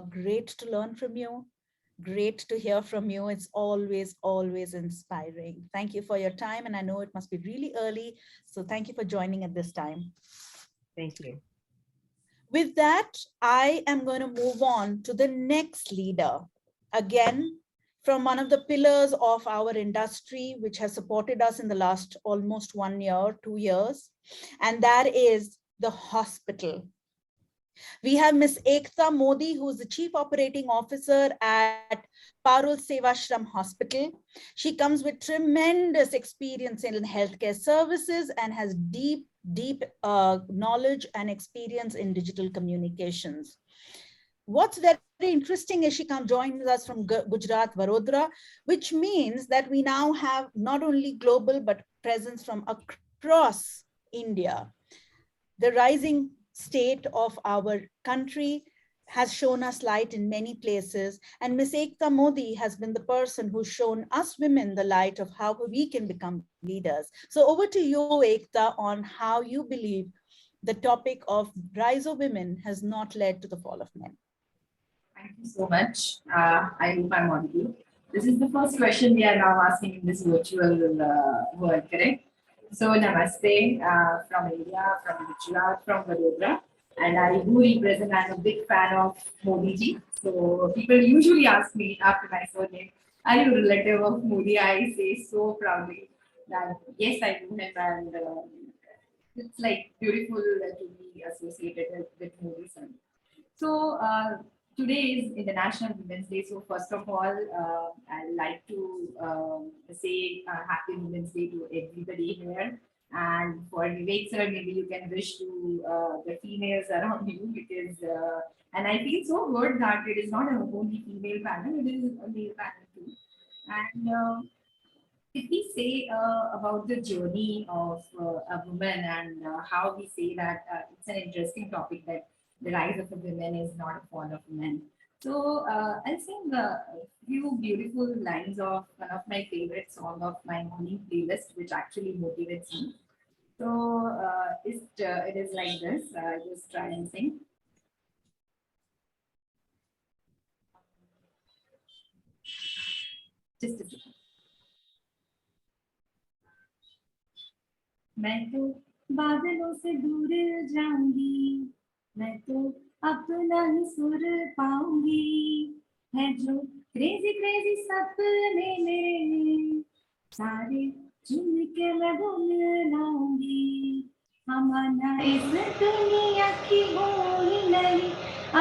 great to learn from you. Great to hear from you. It's always, always inspiring. Thank you for your time. And I know it must be really early. So thank you for joining at this time. Thank you. With that, I am going to move on to the next leader. Again, from one of the pillars of our industry, which has supported us in the last almost 1 year, 2 years, and that is the hospital. We have Ms. Ekta Modi, who is the Chief Operating Officer at Parul Sevashram Hospital. She comes with tremendous experience in healthcare services and has deep knowledge and experience in digital communications. What's very interesting is she joins us from Gujarat, Vadodara, which means that we now have not only global, but presence from across India. The rising state of our country has shown us light in many places, and Ms. Ekta Modi has been the person who's shown us women the light of how we can become leaders. So over to you, Ekta, on how you believe the topic of rise of women has not led to the fall of men. Thank you so much. I hope I'm audible. This is the first question we are now asking in this virtual world, correct? So namaste from India, from Gujarat, from Vadodara. And I do represent, I'm a big fan of Modi ji. So people usually ask me after my surname, are you a relative of Modi? I say so proudly that yes, I know him, and it's like beautiful to be associated with Modi sir. So today is International Women's Day. So first of all, I'd like to say Happy Women's Day to everybody here. And for Vivek sir, maybe you can wish to the females around you, because and I feel so good that it is not a only female panel, it is a male panel too. And if we say about the journey of a woman, and how we say that it's an interesting topic, that the rise of a woman is not a fall of men. So I'll sing a few beautiful lines of one of my favorite songs of my morning playlist, which actually motivates me. So it is like this. Just try and sing. Just a second. मैं तो बादलों से दूर जाऊंगी, मैं तो अपना ही सुर पाऊंगी, है जो क्रेजी क्रेजी सपने मेरे सारे चुन के मैं गुनगुनाऊंगी। हमना इस दुनिया की हो ही नहीं,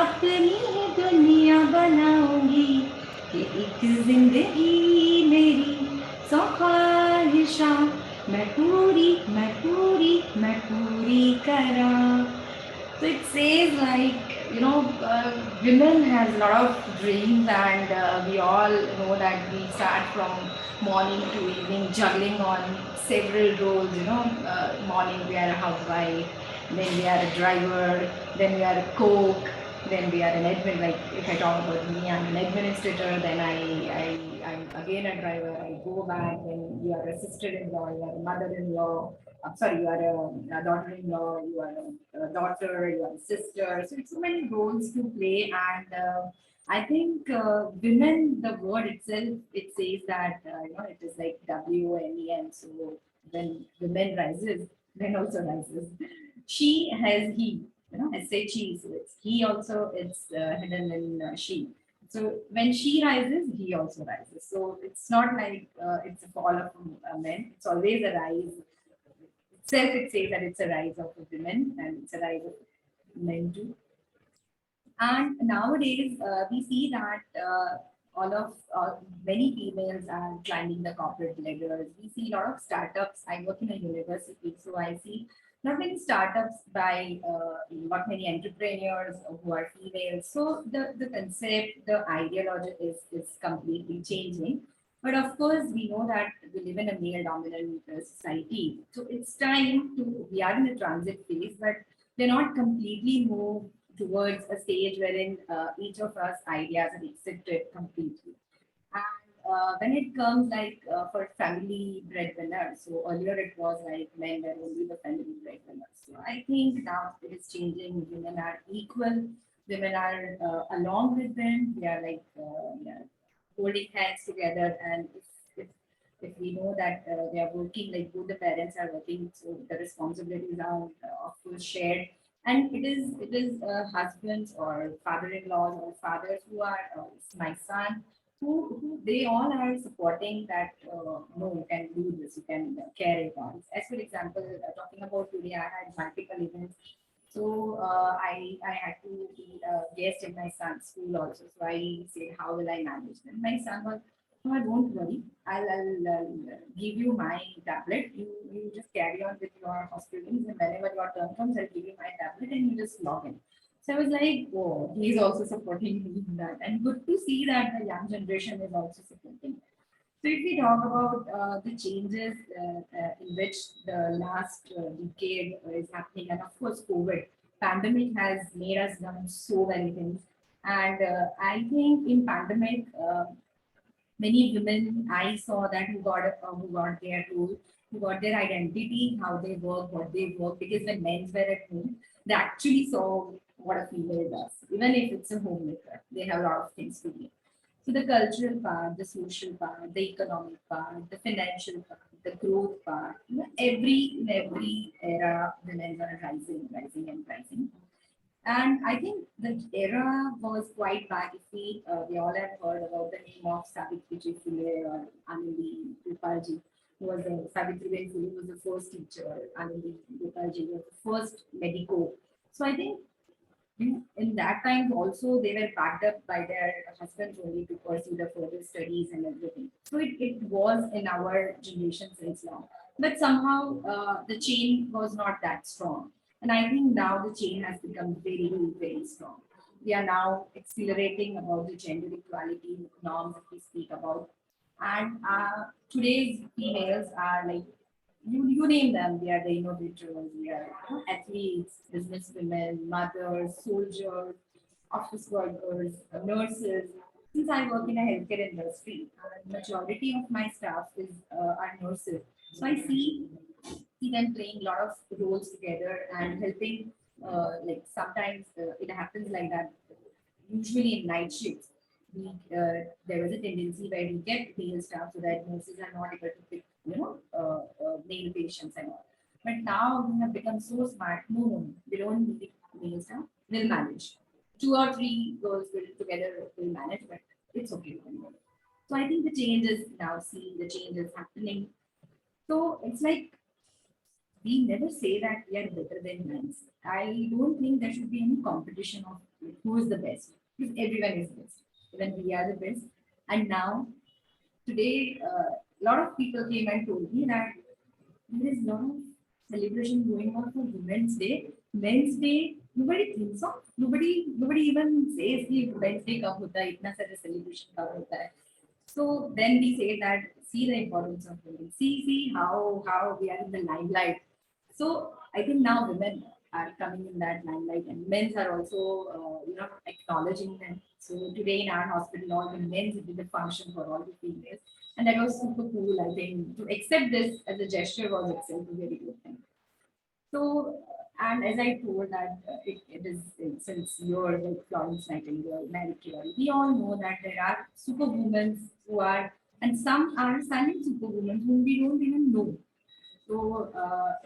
अपनी ही दुनिया बनाऊंगी। ये एक जिंदगी मेरी सौ ख्वाहिशां मैं पूरी मैं पूरी करा। So it says like, women has a lot of dreams, and we all know that we start from morning to evening juggling on several roles, morning we are a housewife, then we are a driver, then we are a cook, then we are an admin, like if I talk about me, I'm an administrator, then I'm again a driver, I go back, then you are a sister-in-law, you are a mother-in-law, sorry, you are a daughter-in-law, you are a daughter, you are a sister. So it's so many roles to play, and I think women, the word itself, it says that it is like WOMEN. So when women rises, men also rises. She has he, SHE. So it's he also. It's hidden in she. So when she rises, he also rises. So it's not like it's a fall of men. It's always a rise. Itself, it says that it's a rise of women and it's a rise of men too. And nowadays, we see that all of many females are climbing the corporate ladders. We see a lot of startups. I work in a university, so I see not many startups by not many entrepreneurs who are females. So the concept, the ideology is completely changing. But of course, we know that we live in a male-dominant society. So it's time to, we are in a transit phase, but we're not completely moved towards a stage wherein each of us ideas are accepted completely. And when it comes like for family breadwinners, so earlier it was like men were only the family breadwinners. So I think now it is changing. Women are equal. Women are along with them. They are like yeah, holding hands together. And if we know that they are working, like both the parents are working, so the responsibilities are of course shared, and it is husbands or father-in-laws or fathers who are my son, who they all are supporting that no, you can do this, you can carry it on. As for example, talking about today, I had multiple events. So I had to be a guest in my son's school also. So I said, how will I manage them? My son was, no, don't worry. I'll give you my tablet. You just carry on with your hospitals, and whenever your turn comes, I'll give you my tablet and you just log in. So I was like, oh, he's also supporting me in that. And good to see that the young generation is also supporting. So if we talk about the changes in which the last decade is happening, and of course COVID, pandemic has made us learn so many things. And I think in pandemic, many women I saw that who got their role, who got their identity, how they work, what they work. Because when men were at home, they actually saw what a female does. Even if it's a homemaker, they have a lot of things to do. So the cultural part, the social part, the economic part, the financial part, the growth part, in every era, women are rising, rising, and rising. And I think the era was quite bad. If we all have heard about the name of Savitri Phule or Anandi Gopalji, who was Savitri Phule was the first teacher, Anandi Gopalji was the first medico. So I think in that time also they were backed up by their husbands only to pursue the further studies and everything. So it was in our generation since long. But somehow the chain was not that strong. And I think now the chain has become very, very strong. We are now accelerating about the gender equality norms that we speak about. And today's females are like you name them, they are the innovators, they are athletes, businesswomen, mothers, soldiers, office workers, nurses. Since I work in a healthcare industry, majority of my staff is are nurses. So I see them playing a lot of roles together and helping. Like sometimes it happens like that. Usually in night shifts, there was a tendency where we get male staff so that nurses are not able to pick, male patients and all. But now we have become so smart. No, no, we don't need male staff. We'll manage. 2 or 3 girls will together will manage, but it's okay. So I think the change is now seen, the change is happening. So it's like we never say that we are better than men. I don't think there should be any competition of who is the best, because everyone is best. Even we are the best. And now, today, a lot of people came and told me that there is a lot of celebration going on for Women's Day. Men's Day, nobody thinks of. Nobody even says कि Women's Day कब होता है, इतना सारा celebration कब होता है. So then we say that see the importance of women. See how we are in the limelight. So I think now women are coming in that limelight, and men are also acknowledging them. So today in our hospital, all the men did the function for all the females, and that was super cool. I think to accept this as a gesture was itself a very good thing. So, and as I told that it is since you're like Florence Nightingale, Mary Curie, we all know that there are superwomen who are, and some are silent superwomen whom we don't even know. So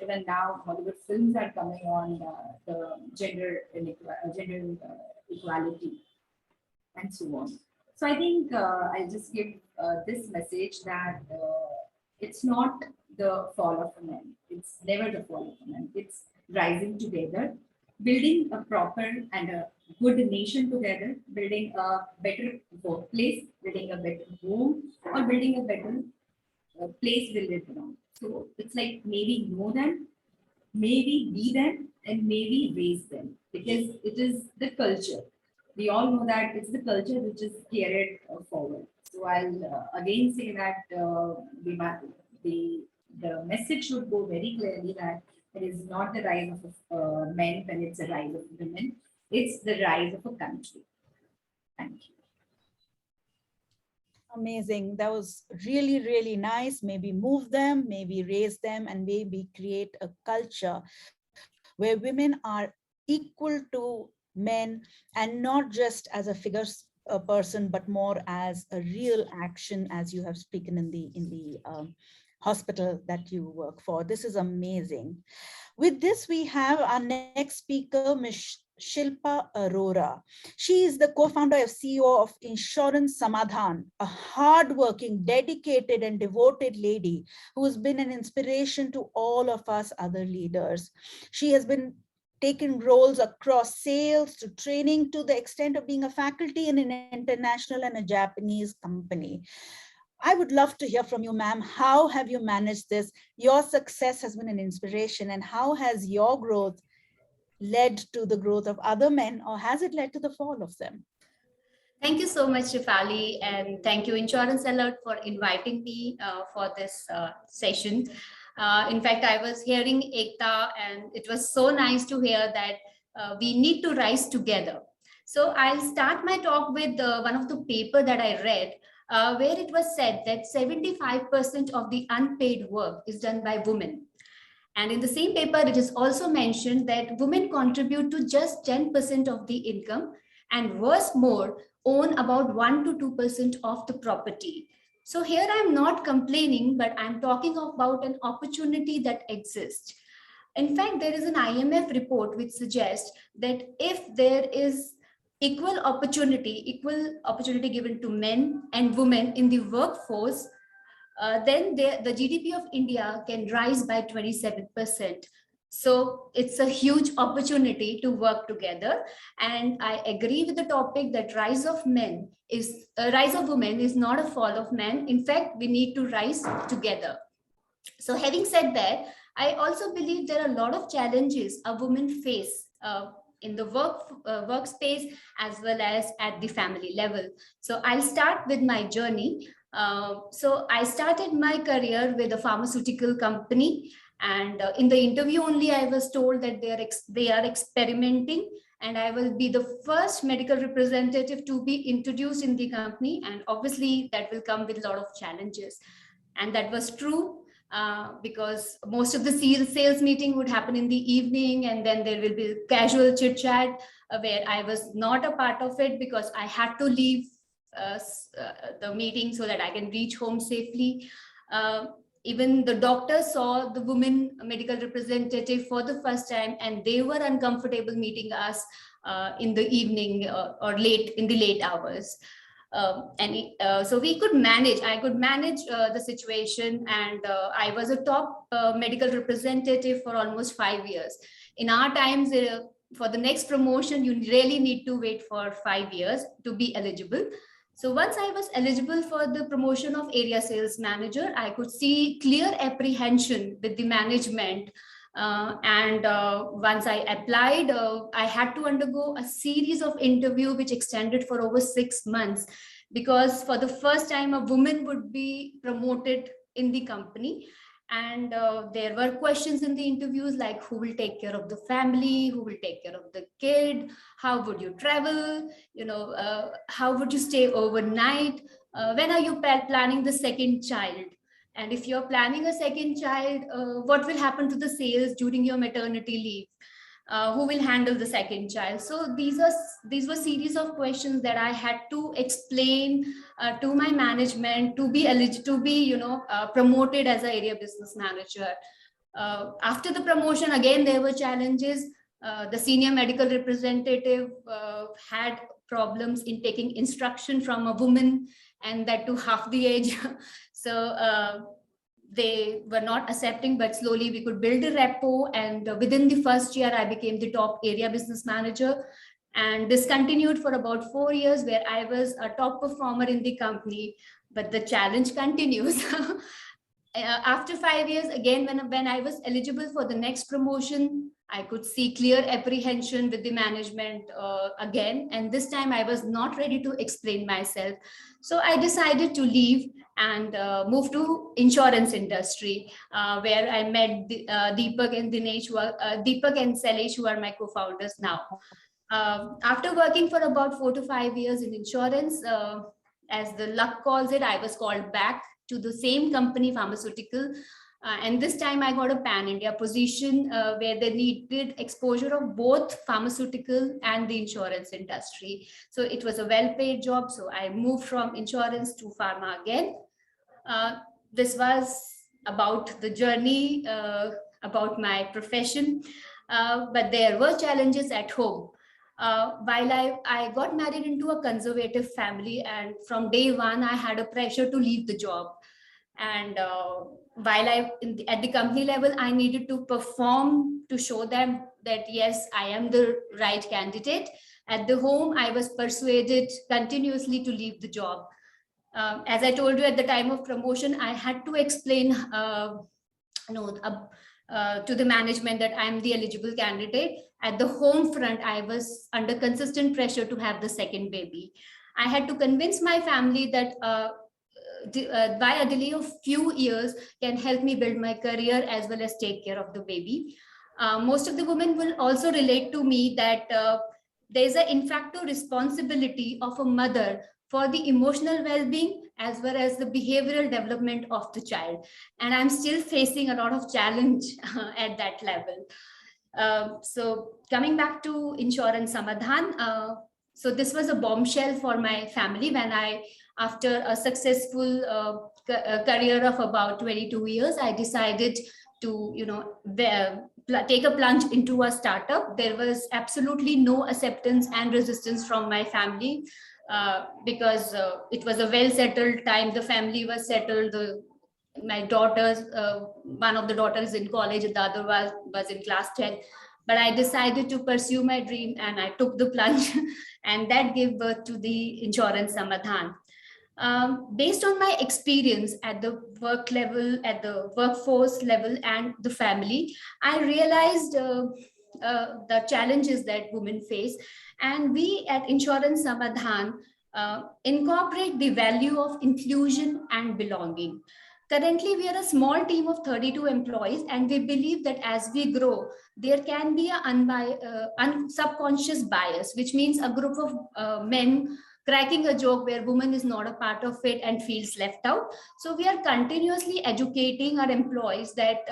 even now, Hollywood films are coming on the gender equality and so on. So I think I'll just give this message that it's not the fall of a man. It's never the fall of a man. It's rising together, building a proper and a good nation together, building a better workplace, building a better home, or building a better place we live around. So it's like maybe know them, maybe be them, and maybe raise them, because it is the culture. We all know that it's the culture which is carried forward. So I'll again say that the message should go very clearly that it is not the rise of men when it's a rise of women. It's the rise of a country. Thank you. Amazing. That was really, really nice. Maybe move them, maybe raise them, and maybe create a culture where women are equal to men, and not just as a figure a person, but more as a real action, as you have spoken in the hospital that you work for. This is amazing. With this, we have our next speaker, Ms. Shilpa Arora. She is the co-founder and CEO of Insurance Samadhan, a hardworking, dedicated, and devoted lady who has been an inspiration to all of us other leaders. She has been taken roles across sales to training, to the extent of being a faculty in an international and a Japanese company. I would love to hear from you, ma'am. How have you managed this? Your success has been an inspiration, and how has your growth led to the growth of other men, or has it led to the fall of them? Thank you so much, Shefali, and thank you, Insurance Alert, for inviting me for this session. In fact, I was hearing Ekta, and it was so nice to hear that we need to rise together. So I'll start my talk with one of the paper that I read, where it was said that 75% of the unpaid work is done by women. And in the same paper, it is also mentioned that women contribute to just 10% of the income, and what's more, own about 1 to 2% of the property. So here I'm not complaining, but I'm talking about an opportunity that exists. In fact, there is an IMF report which suggests that if there is equal opportunity given to men and women in the workforce, then the GDP of India can rise by 27%. So it's a huge opportunity to work together. And I agree with the topic that rise of women is not a fall of men. In fact, we need to rise together. So having said that, I also believe there are a lot of challenges a woman face in the workspace as well as at the family level. So I'll start with my journey. So I started my career with a pharmaceutical company, and in the interview only I was told that they are experimenting, and I will be the first medical representative to be introduced in the company, and obviously that will come with a lot of challenges. And that was true. Because most of the sales meeting would happen in the evening, and then there will be casual chit chat where I was not a part of it because I had to leave the meeting so that I can reach home safely. Even the doctor saw the woman medical representative for the first time, and they were uncomfortable meeting us in the evening or late in the late hours. So I could manage the situation, and I was a top medical representative for almost 5 years. In our times, for the next promotion, you really need to wait for 5 years to be eligible. So once I was eligible for the promotion of area sales manager, I could see clear apprehension with the management. Once I applied, I had to undergo a series of interviews which extended for over 6 months, because for the first time a woman would be promoted in the company. And there were questions in the interviews like, who will take care of the family, who will take care of the kid, how would you travel, how would you stay overnight, when are you planning the second child, and if you're planning a second child, what will happen to the sales during your maternity leave, who will handle the second child. So these were series of questions that I had to explain to my management to be eligible to be promoted as an area business manager. After the promotion, again there were challenges. The senior medical representative had problems in taking instruction from a woman, and that to half the age. So they were not accepting, but slowly we could build a rapport. And within the first year, I became the top area business manager. And this continued for about 4 years, where I was a top performer in the company. But the challenge continues. After 5 years, again, when I was eligible for the next promotion, I could see clear apprehension with the management again. And this time I was not ready to explain myself. So I decided to leave and move to insurance industry, where I met Deepak and Dinesh, Deepak and Salesh, who are my co-founders now. After working for about 4 to 5 years in insurance, as the luck calls it, I was called back to the same company, pharmaceutical. And this time I got a pan-India position where they needed exposure of both pharmaceutical and the insurance industry. So it was a well-paid job. So I moved from insurance to pharma again. This was about the journey, about my profession. But there were challenges at home. While I got married into a conservative family, and from day one, I had a pressure to leave the job. And while at the company level, I needed to perform to show them that, yes, I am the right candidate. At the home, I was persuaded continuously to leave the job. As I told you, at the time of promotion, I had to explain to the management that I'm the eligible candidate. At the home front, I was under consistent pressure to have the second baby. I had to convince my family that by a delay of few years can help me build my career as well as take care of the baby. Most of the women will also relate to me that there's an in facto responsibility of a mother for the emotional well-being as well as the behavioral development of the child. And I'm still facing a lot of challenge at that level. So coming back to Insurance Samadhan, so this was a bombshell for my family when after a successful career of about 22 years, I decided to, take a plunge into a startup. There was absolutely no acceptance and resistance from my family because it was a well-settled time. The family was settled. My daughters, one of the daughters in college, the other was in class 10. But I decided to pursue my dream and I took the plunge and that gave birth to the Insurance Samadhan. Based on my experience at the work level, at the workforce level and the family, I realized the challenges that women face. And we at Insurance Samadhan incorporate the value of inclusion and belonging. Currently, we are a small team of 32 employees, and we believe that as we grow, there can be a subconscious bias, which means a group of men cracking a joke where woman is not a part of it and feels left out. So we are continuously educating our employees that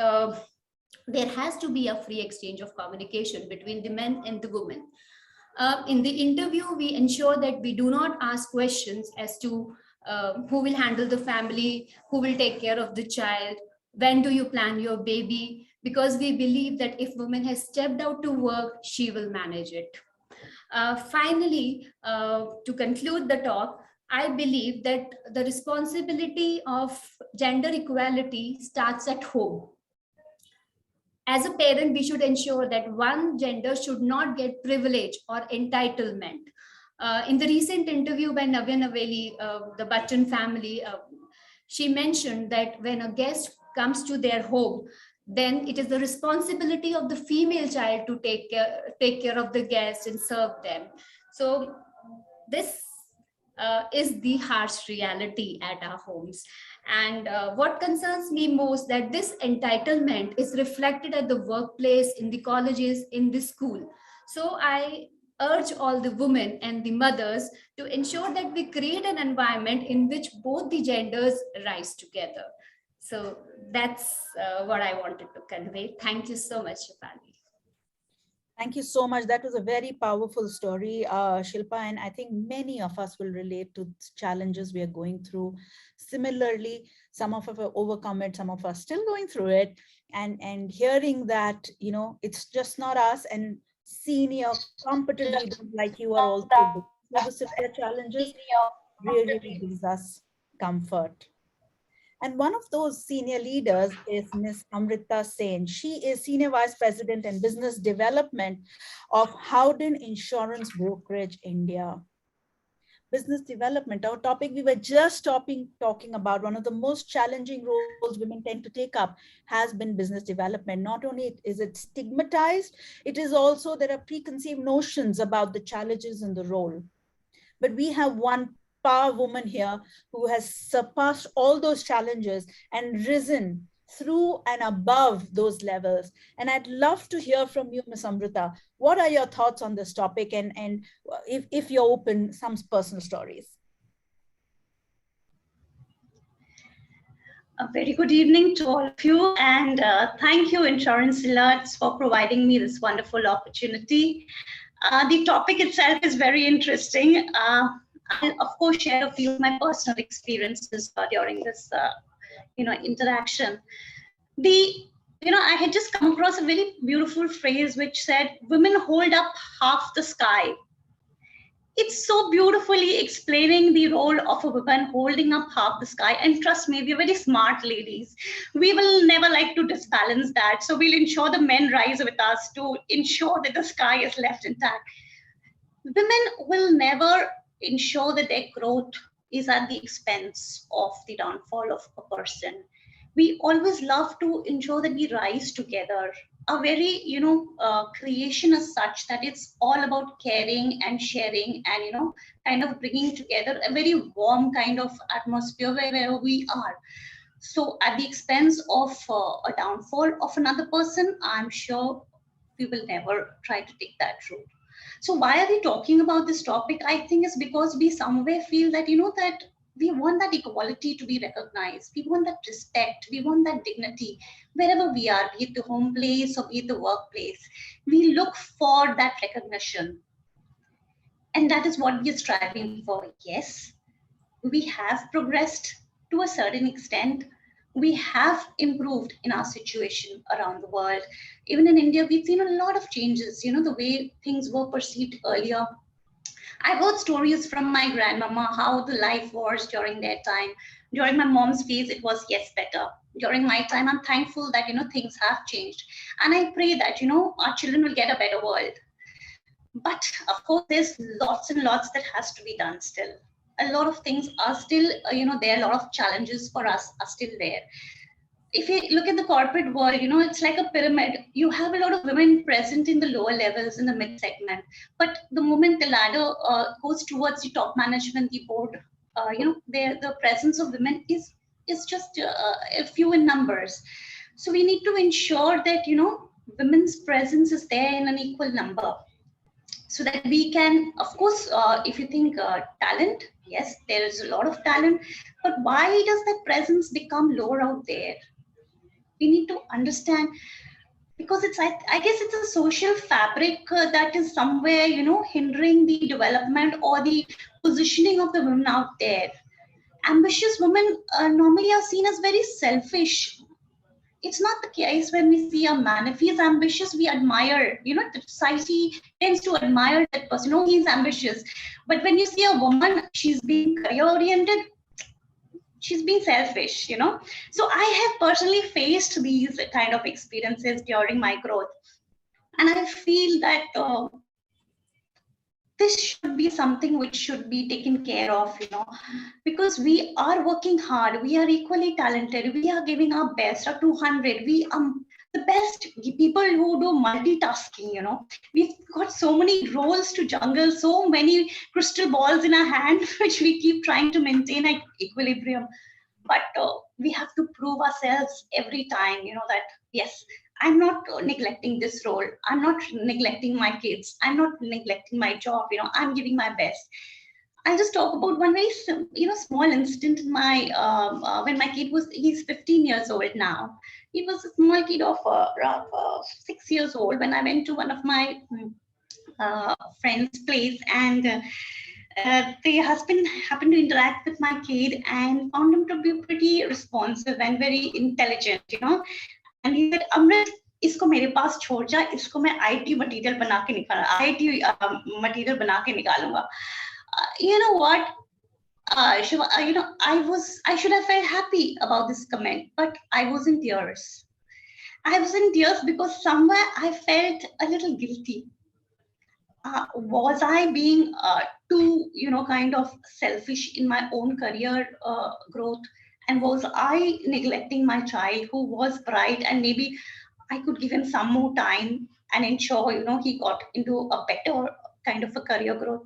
there has to be a free exchange of communication between the men and the women. In the interview, we ensure that we do not ask questions as to who will handle the family, who will take care of the child, when do you plan your baby, because we believe that if woman has stepped out to work, she will manage it. Finally, to conclude the talk, I believe that the responsibility of gender equality starts at home. As a parent, we should ensure that one gender should not get privilege or entitlement. In the recent interview by Navya Naveli, the Bachchan family, she mentioned that when a guest comes to their home, then it is the responsibility of the female child to take care of the guests and serve them. So this is the harsh reality at our homes. And what concerns me most, that this entitlement is reflected at the workplace, in the colleges, in the school. So I urge all the women and the mothers to ensure that we create an environment in which both the genders rise together. So that's what I wanted to convey. Thank you so much, Shefali. Thank you so much. That was a very powerful story, Shilpa, and I think many of us will relate to challenges we are going through. Similarly, some of us have overcome it, some of us still going through it, and hearing that, you know, it's just not us, and senior competent leaders like you are also through the similar challenges really gives us comfort. And one of those senior leaders is Ms. Amrita Sen. She is Senior Vice President and Business Development of Howden Insurance Brokerage India. Business development, our topic we were just talking about, one of the most challenging roles women tend to take up has been business development. Not only is it stigmatized, it is also there are preconceived notions about the challenges in the role. But we have one power woman here who has surpassed all those challenges and risen through and above those levels. And I'd love to hear from you, Ms. Amrita. What are your thoughts on this topic? And if you're open, some personal stories. A very good evening to all of you, and thank you, Insurance Alerts, for providing me this wonderful opportunity. The topic itself is very interesting. I'll of course share a few of my personal experiences during this interaction. I had just come across a very beautiful phrase which said, "Women hold up half the sky." It's so beautifully explaining the role of a woman holding up half the sky. And trust me, we're very smart ladies. We will never like to disbalance that. So we'll ensure the men rise with us to ensure that the sky is left intact. Women will never ensure that their growth is at the expense of the downfall of a person. We always love to ensure that we rise together. A very creation is such that it's all about caring and sharing and kind of bringing together a very warm kind of atmosphere wherever we are. So at the expense of a downfall of another person, I'm sure we will never try to take that route. So why are we talking about this topic? I think it's because we somewhere feel that that we want that equality to be recognized. We want that respect. We want that dignity wherever we are, be it the home place or be it the workplace. We look for that recognition. And that is what we are striving for. Yes, we have progressed to a certain extent. We have improved in our situation around the world. Even in India, we've seen a lot of changes, the way things were perceived earlier. I've heard stories from my grandmama, how the life was during their time. During my mom's phase, it was, yes, better. During my time, I'm thankful that, things have changed. And I pray that, our children will get a better world. But of course, there's lots and lots that has to be done still. A lot of things are still, there are a lot of challenges for us are still there. If you look at the corporate world, it's like a pyramid. You have a lot of women present in the lower levels, in the mid segment. But the moment the ladder goes towards the top management, the board, the presence of women is just a few in numbers. So we need to ensure that, women's presence is there in an equal number. So that we can, of course, if you think talent, yes, there is a lot of talent. But why does that presence become lower out there? We need to understand, because I guess it's a social fabric that is somewhere, hindering the development or the positioning of the women out there. Ambitious women normally are seen as very selfish. it's not the case when we see a man. If he's ambitious, we admire, the society tends to admire that person. Oh, he's ambitious. But when you see a woman, she's being career oriented, she's being selfish, So I have personally faced these kind of experiences during my growth. And I feel that this should be something which should be taken care of, because we are working hard, we are equally talented, we are giving our best, our 200, we the best people who do multitasking, we've got so many roles to juggle, so many crystal balls in our hand, which we keep trying to maintain at equilibrium. But we have to prove ourselves every time, that yes, I'm not neglecting this role. I'm not neglecting my kids. I'm not neglecting my job. I'm giving my best. I'll just talk about one very, small incident in my when my kid he's 15 years old now. He was a small kid of around 6 years old when I went to one of my friend's place, and the husband happened to interact with my kid and found him to be pretty responsive and very intelligent, And he said, Amrit, इसको मेरे पास छोड़ जा, इसको मैं IT material बना के निकाल, IT material बना के निकालूंगा. You know what? Shiva, I should have felt happy about this comment, but I was in tears. I was in tears because somewhere I felt a little guilty. Was I being too, kind of selfish in my own career growth? And was I neglecting my child who was bright, and maybe I could give him some more time and ensure, he got into a better kind of a career growth.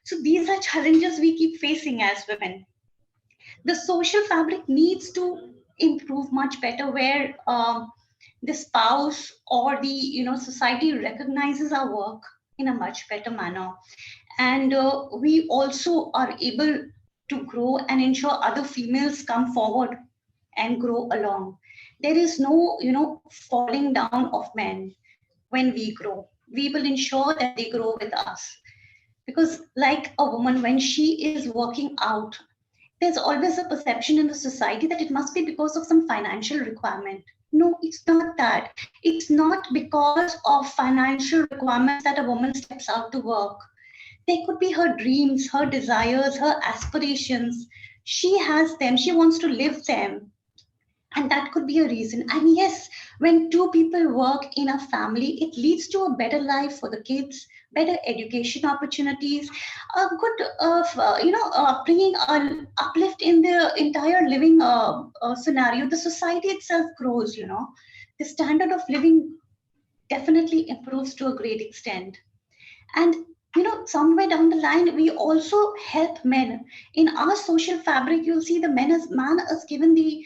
So these are challenges we keep facing as women. The social fabric needs to improve much better, where the spouse or the society recognizes our work in a much better manner, and we also are able to grow and ensure other females come forward and grow along. There is no falling down of men. When we grow, we will ensure that they grow with us, because like a woman, when she is working out, there's always a perception in the society that it must be because of some financial requirement. No, it's not that. It's not because of financial requirements that a woman steps out to work. They could be her dreams, her desires, her aspirations. She has them. She wants to live them. And that could be a reason. And yes, when two people work in a family, it leads to a better life for the kids, better education opportunities, a good, bringing an uplift in the entire living scenario. The society itself grows, The standard of living definitely improves to a great extent. And somewhere down the line, we also help men. In our social fabric, you'll see the man is given the,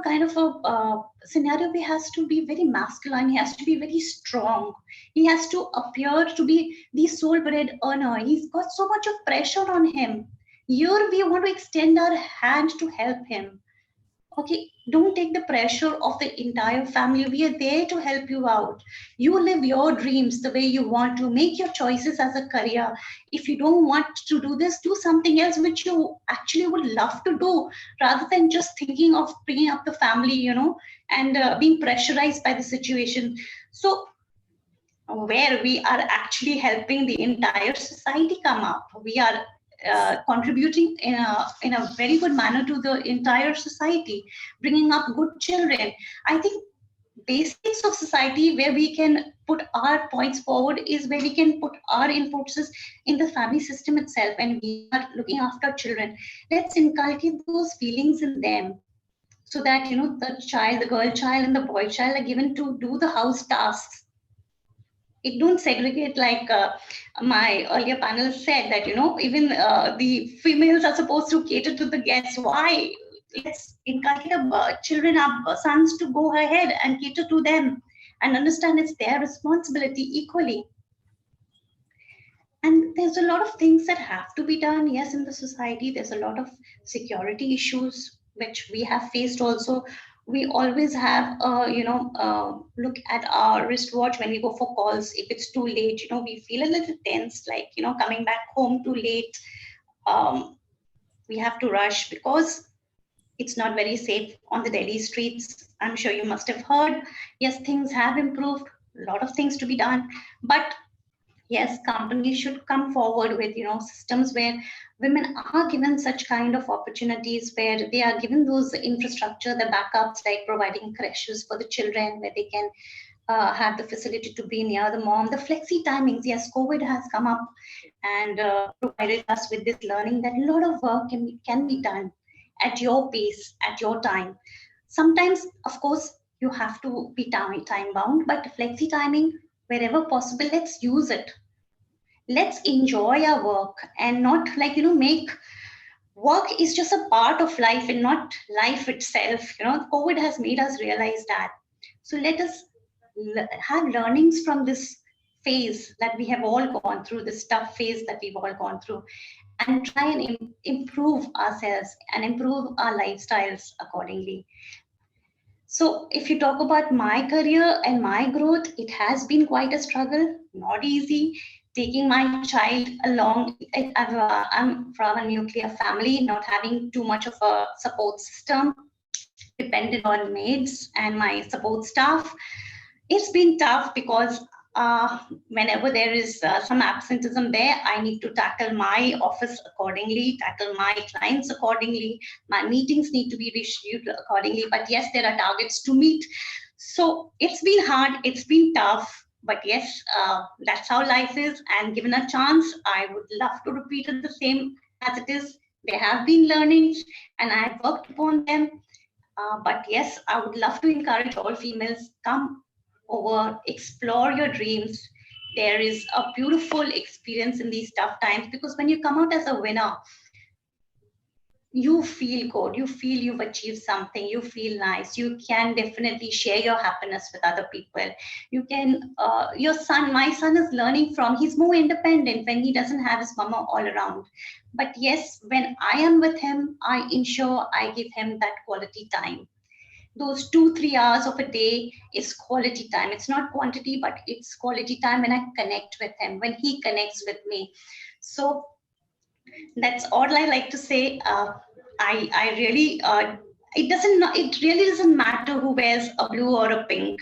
kind of a scenario. He has to be very masculine. He has to be very strong. He has to appear to be the sole bread earner. He's got so much of pressure on him. Here, we want to extend our hand to help him. Okay, don't take the pressure of the entire family. We are there to help you out. You live your dreams the way you want to. Make your choices as a career. If you don't want to do this, do something else which you actually would love to do, rather than just thinking of bringing up the family, and being pressurized by the situation. So where we are actually helping the entire society come up, we are contributing in a very good manner to the entire society, bringing up good children. I think basics of society where we can put our points forward is where we can put our inputs in the family system itself, and we are looking after children. Let's inculcate those feelings in them, so that the girl child and the boy child are given to do the house tasks. It don't segregate like my earlier panel said that, even the females are supposed to cater to the guests. Why? Let's encourage children, our sons, to go ahead and cater to them and understand it's their responsibility equally. And there's a lot of things that have to be done. Yes, in the society, there's a lot of security issues, which we have faced also. We always have, look at our wristwatch when we go for calls. If it's too late, we feel a little tense, like, coming back home too late. We have to rush because It's not very safe on the Delhi streets. I'm sure you must have heard. Yes, things have improved, a lot of things to be done, but yes, companies should come forward with, systems where women are given such kind of opportunities, where they are given those infrastructure, the backups, like providing creches for the children, where they can have the facility to be near the mom. The flexi timings, yes, COVID has come up and provided us with this learning that a lot of work can be done at your pace, at your time. Sometimes, of course, you have to be time bound, but flexi timing, wherever possible, let's use it. Let's enjoy our work and not make work is just a part of life and not life itself. COVID has made us realize that. So let us have learnings from this phase that we have all gone through, this tough phase that we've all gone through, and try and improve ourselves and improve our lifestyles accordingly. So if you talk about my career and my growth, it has been quite a struggle, not easy. Taking my child along, I'm from a nuclear family, not having too much of a support system, dependent on maids and my support staff. It's been tough because whenever there is some absenteeism there, I need to tackle my office accordingly, tackle my clients accordingly. My meetings need to be rescheduled accordingly. But yes, there are targets to meet. So it's been hard, it's been tough. But yes, that's how life is. And given a chance, I would love to repeat it the same as it is. There have been learnings and I've worked upon them. But yes, I would love to encourage all females, come over, explore your dreams. There is a beautiful experience in these tough times, because when you come out as a winner, you feel good, you feel you've achieved something, you feel nice, you can definitely share your happiness with other people. You can, my son is learning from, he's more independent when he doesn't have his mama all around. But yes, when I am with him, I ensure I give him that quality time. Those 2-3 hours of a day is quality time. It's not quantity, but it's quality time when I connect with him, when he connects with me. So that's all I like to say. I really, it really doesn't matter who wears a blue or a pink.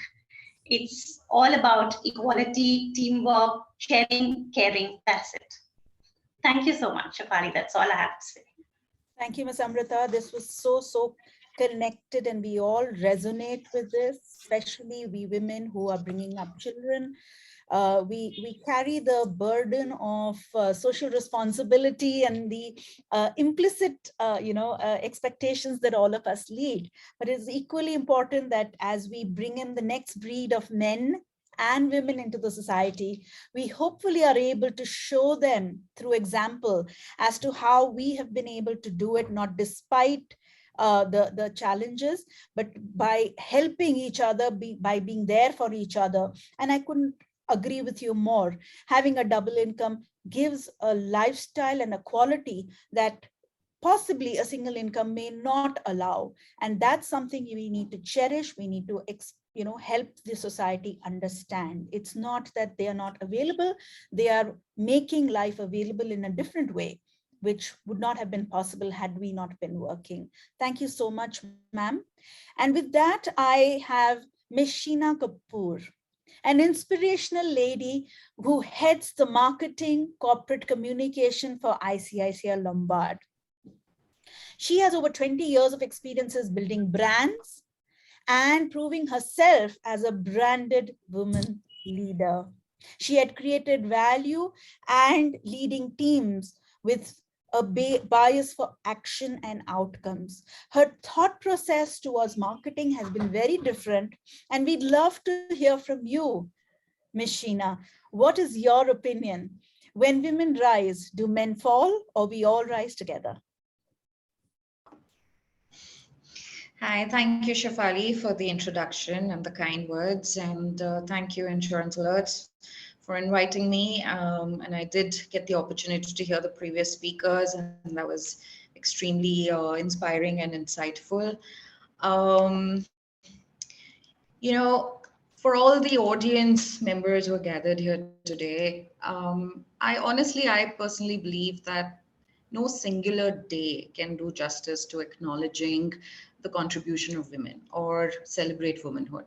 It's all about equality, teamwork, sharing, caring. That's it. Thank you so much, Shafali. That's all I have to say. Thank you, Ms. Amrita. This was so connected, and we all resonate with this, especially we women who are bringing up children. We carry the burden of social responsibility and the implicit expectations that all of us lead. But it's equally important that as we bring in the next breed of men and women into the society, we hopefully are able to show them through example as to how we have been able to do it, not despite the challenges, but by helping each other, by being there for each other. And I couldn't agree with you more. Having a double income gives a lifestyle and a quality that possibly a single income may not allow. And that's something we need to cherish. We need to help the society understand. It's not that they are not available. They are making life available in a different way, which would not have been possible had we not been working. Thank you so much, ma'am. And with that, I have Ms. Sheena Kapoor, an inspirational lady who heads the marketing corporate communication for ICICI Lombard. She has over 20 years of experiences building brands and proving herself as a branded woman leader. She had created value and leading teams with a bias for action and outcomes. Her thought process towards marketing has been very different, and we'd love to hear from you, Ms. Sheena. What is your opinion? When women rise, do men fall, or we all rise together? Hi, thank you, Shafali, for the introduction and the kind words. And thank you, Insurance Alerts, for inviting me. And I did get the opportunity to hear the previous speakers, and that was extremely inspiring and insightful. For all the audience members who are gathered here today, I personally believe that no singular day can do justice to acknowledging the contribution of women or celebrate womanhood.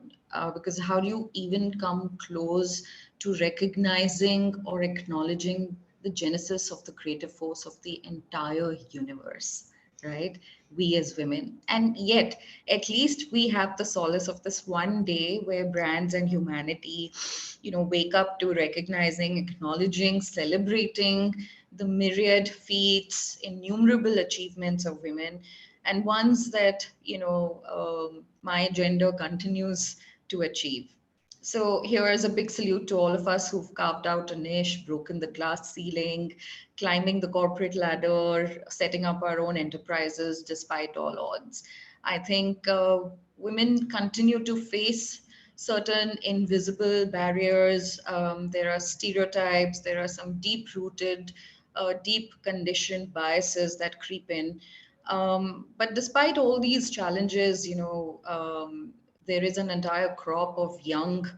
Because how do you even come close to recognizing or acknowledging the genesis of the creative force of the entire universe, right? We as women. And yet, at least we have the solace of this one day where brands and humanity, wake up to recognizing, acknowledging, celebrating the myriad feats, innumerable achievements of women, and ones that my gender continues to achieve. So here is a big salute to all of us who've carved out a niche, broken the glass ceiling, climbing the corporate ladder, setting up our own enterprises despite all odds. I think women continue to face certain invisible barriers. There are stereotypes, there are some deep-rooted, deep conditioned biases that creep in. But despite all these challenges, there is an entire crop of young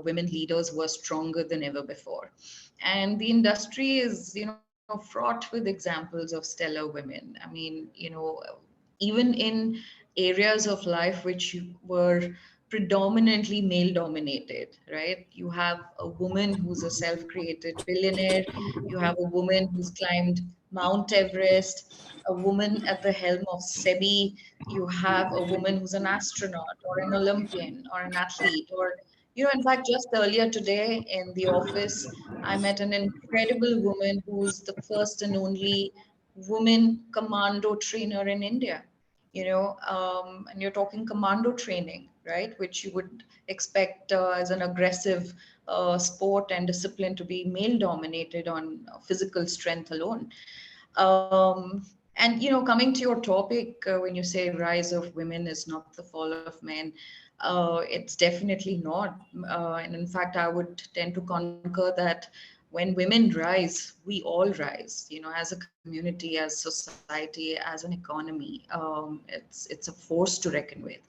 women leaders who are stronger than ever before. And the industry is, fraught with examples of stellar women. I mean, even in areas of life which were predominantly male dominated, right? You have a woman who's a self created billionaire, you have a woman who's climbed Mount Everest, a woman at the helm of SEBI, you have a woman who's an astronaut or an Olympian or an athlete, or, in fact, just earlier today in the office, I met an incredible woman who's the first and only woman commando trainer in India. And you're talking commando training, right? Which you would expect as an aggressive sport and discipline to be male dominated on physical strength alone. And coming to your topic, when you say rise of women is not the fall of men, it's definitely not. And in fact, I would tend to concur that when women rise, we all rise. As a community, as society, as an economy. It's a force to reckon with.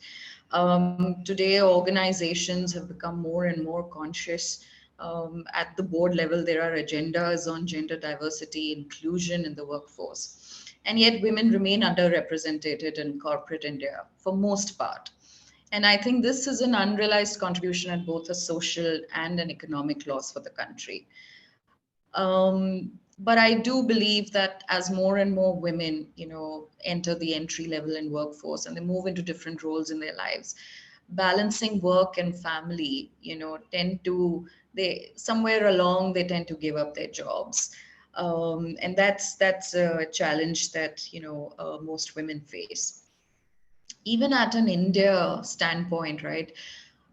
Today, organizations have become more and more conscious. At the board level, there are agendas on gender diversity, inclusion in the workforce. And yet, women remain underrepresented in corporate India for most part. And I think this is an unrealized contribution at both a social and an economic loss for the country. But I do believe that as more and more women, enter the entry level in workforce and they move into different roles in their lives, balancing work and family, they somewhere along they tend to give up their jobs. And that's a challenge that most women face. Even at an India standpoint, right?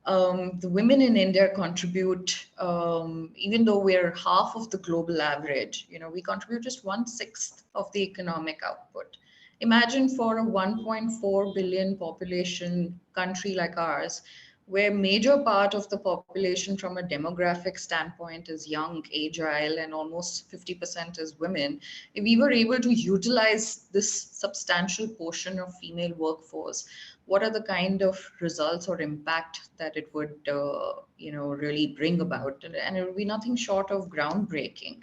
The women in India contribute, even though we're half of the global average, we contribute just 1/6 of the economic output. Imagine for a 1.4 billion population country like ours, where major part of the population from a demographic standpoint is young, agile, and almost 50% is women. If we were able to utilize this substantial portion of female workforce, what are the kind of results or impact that it would really bring about? And it would be nothing short of groundbreaking.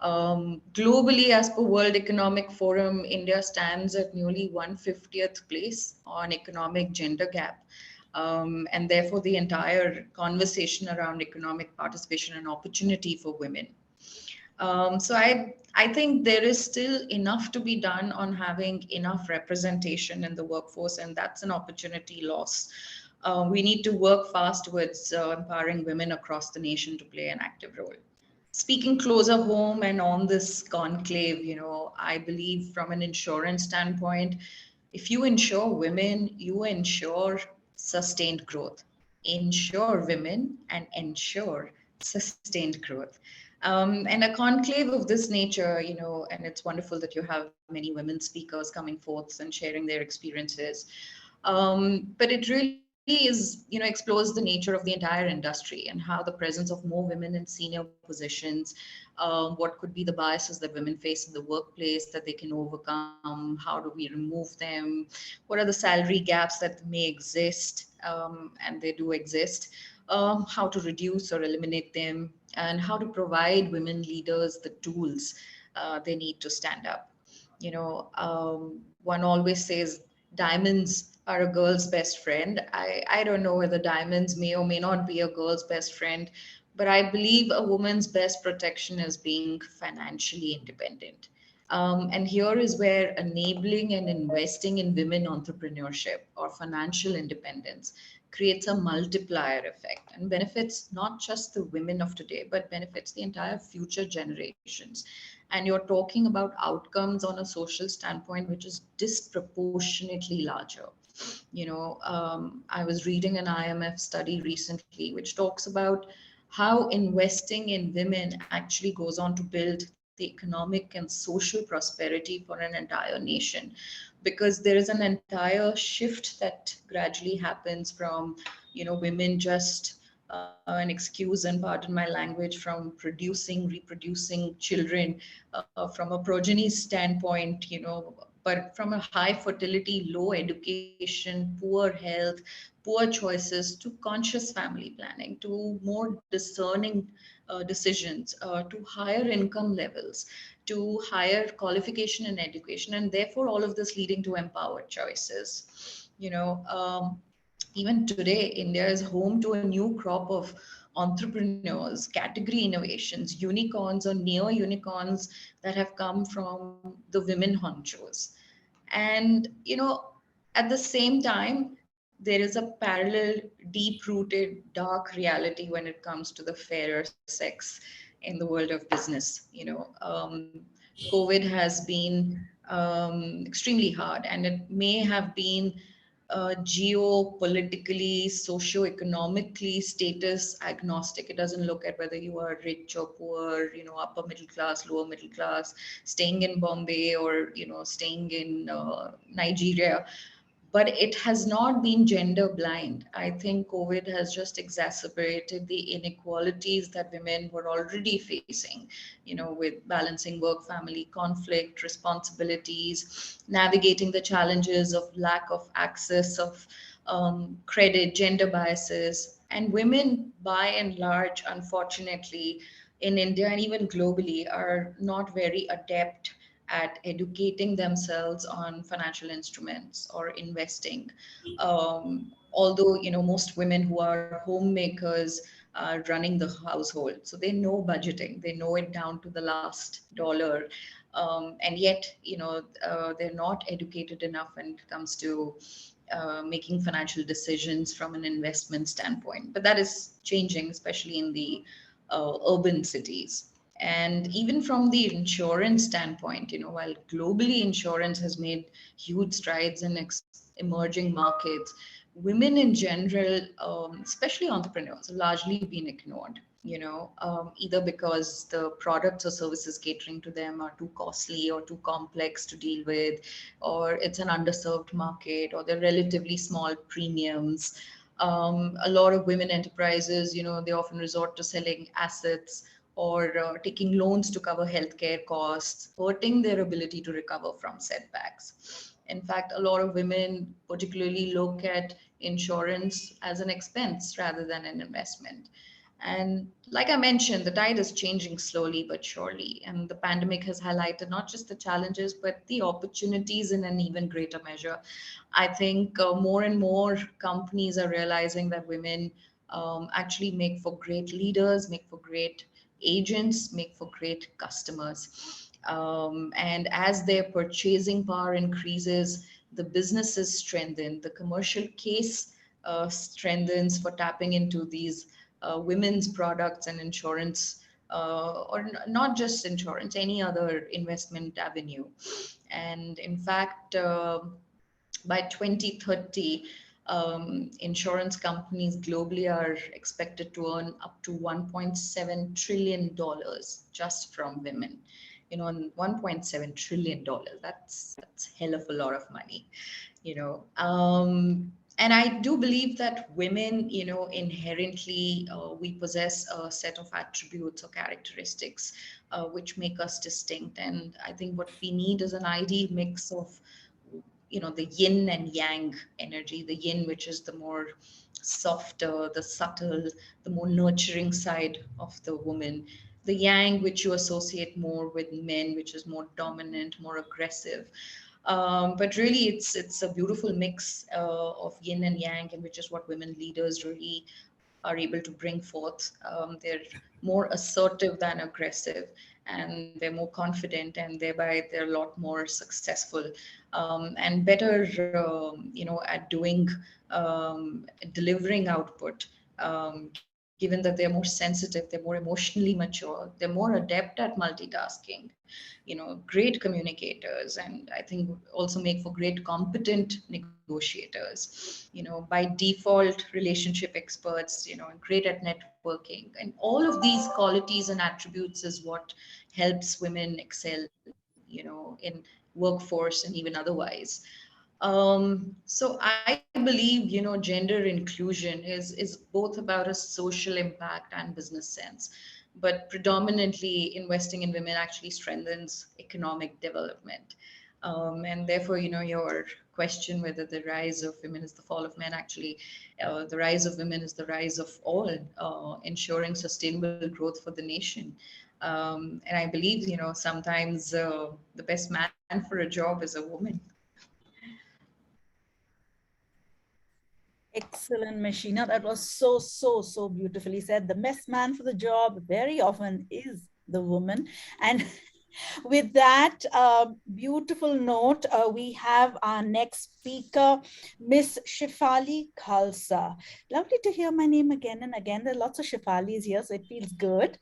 Globally, as per World Economic Forum, India stands at nearly 150th place on economic gender gap. And therefore the entire conversation around economic participation and opportunity for women. So I think there is still enough to be done on having enough representation in the workforce, and that's an opportunity loss. We need to work fast towards empowering women across the nation to play an active role. Speaking closer home and on this conclave, I believe from an insurance standpoint, if you insure women, you ensure sustained growth. Insure women and ensure sustained growth. And a conclave of this nature, and it's wonderful that you have many women speakers coming forth and sharing their experiences. But it really is, explores the nature of the entire industry and how the presence of more women in senior positions, what could be the biases that women face in the workplace that they can overcome, how do we remove them, what are the salary gaps that may exist, and they do exist, how to reduce or eliminate them, and how to provide women leaders the tools they need to stand up. One always says diamonds are a girl's best friend. I don't know whether diamonds may or may not be a girl's best friend, but I believe a woman's best protection is being financially independent. And here is where enabling and investing in women entrepreneurship or financial independence creates a multiplier effect and benefits not just the women of today, but benefits the entire future generations. And you're talking about outcomes on a social standpoint, which is disproportionately larger. I was reading an IMF study recently, which talks about how investing in women actually goes on to build the economic and social prosperity for an entire nation, because there is an entire shift that gradually happens from women just an excuse, and pardon my language, from reproducing children from a progeny standpoint, but from a high fertility, low education, poor health, poor choices, to conscious family planning, to more discerning decisions, to higher income levels, to higher qualification and education, and therefore all of this leading to empowered choices. Even today, India is home to a new crop of entrepreneurs, category innovations, unicorns or near unicorns that have come from the women honchos. And, at the same time, there is a parallel, deep rooted, dark reality when it comes to the fairer sex in the world of business. COVID has been extremely hard, and it may have been geopolitically, socio-economically status agnostic. It doesn't look at whether you are rich or poor, upper middle class, lower middle class, staying in Bombay or staying in Nigeria. But it has not been gender blind. I think COVID has just exacerbated the inequalities that women were already facing, with balancing work, family, conflict, responsibilities, navigating the challenges of lack of access of credit, gender biases. And women, by and large, unfortunately, in India and even globally, are not very adept at educating themselves on financial instruments or investing. Although most women who are homemakers are running the household, so they know budgeting, they know it down to the last dollar, and yet they're not educated enough when it comes to making financial decisions from an investment standpoint. But that is changing, especially in the urban cities. And even from the insurance standpoint, while globally insurance has made huge strides in emerging markets, women in general, especially entrepreneurs, have largely been ignored. Either because the products or services catering to them are too costly or too complex to deal with, or it's an underserved market, or they're relatively small premiums. A lot of women enterprises, they often resort to selling assets or taking loans to cover healthcare costs, hurting their ability to recover from setbacks. In fact, a lot of women particularly look at insurance as an expense rather than an investment. And like I mentioned, the tide is changing slowly but surely. And the pandemic has highlighted not just the challenges, but the opportunities in an even greater measure. I think more and more companies are realizing that women actually make for great leaders, make for great agents, make for great customers. And as their purchasing power increases, the businesses strengthen, the commercial case strengthens for tapping into these women's products and insurance, not just insurance, any other investment avenue. And in fact, by 2030, insurance companies globally are expected to earn up to $1.7 trillion just from women. And $1.7 trillion, that's hell of a lot of money. And I do believe that women, inherently, we possess a set of attributes or characteristics which make us distinct. And I think what we need is an ideal mix of the yin and yang energy. The yin, which is the more softer, the subtle, the more nurturing side of the woman, the yang, which you associate more with men, which is more dominant, more aggressive. But really, it's a beautiful mix of yin and yang, and which is what women leaders really are able to bring forth. They're more assertive than aggressive, and they're more confident, and thereby they're a lot more successful and better, at doing delivering output. Given that they're more sensitive, they're more emotionally mature, they're more adept at multitasking, great communicators, and I think also make for great competent negotiators, by default relationship experts, and great at networking. And all of these qualities and attributes is what helps women excel, in workforce and even otherwise. So I believe, gender inclusion is both about a social impact and business sense, but predominantly investing in women actually strengthens economic development. And therefore, your question whether the rise of women is the fall of men, actually, the rise of women is the rise of all, ensuring sustainable growth for the nation. And I believe, sometimes the best man for a job is a woman. Excellent, Mashina. That was so, so, so beautifully said. The best man for the job very often is the woman. And with that beautiful note, we have our next speaker, Miss Shefali Khalsa. Lovely to hear my name again and again. There are lots of Shefalis here, so it feels good.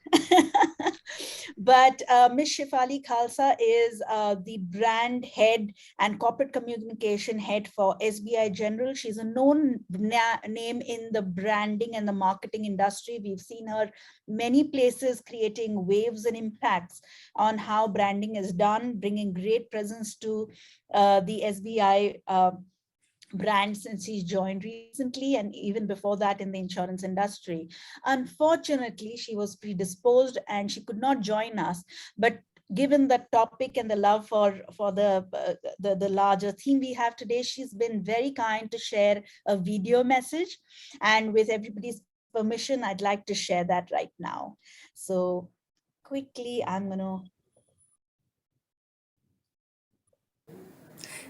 But Miss Shefali Khalsa is the brand head and corporate communication head for SBI General. She's a known name in the branding and the marketing industry. We've seen her many places creating waves and impacts on how branding is done, bringing great presence to the SBI brand since he's joined recently, and even before that in the insurance industry. Unfortunately, she was predisposed and she could not join us, but given the topic and the love for the larger theme we have today, she's been very kind to share a video message, and with everybody's permission, I'd like to share that right now. So quickly, I'm gonna.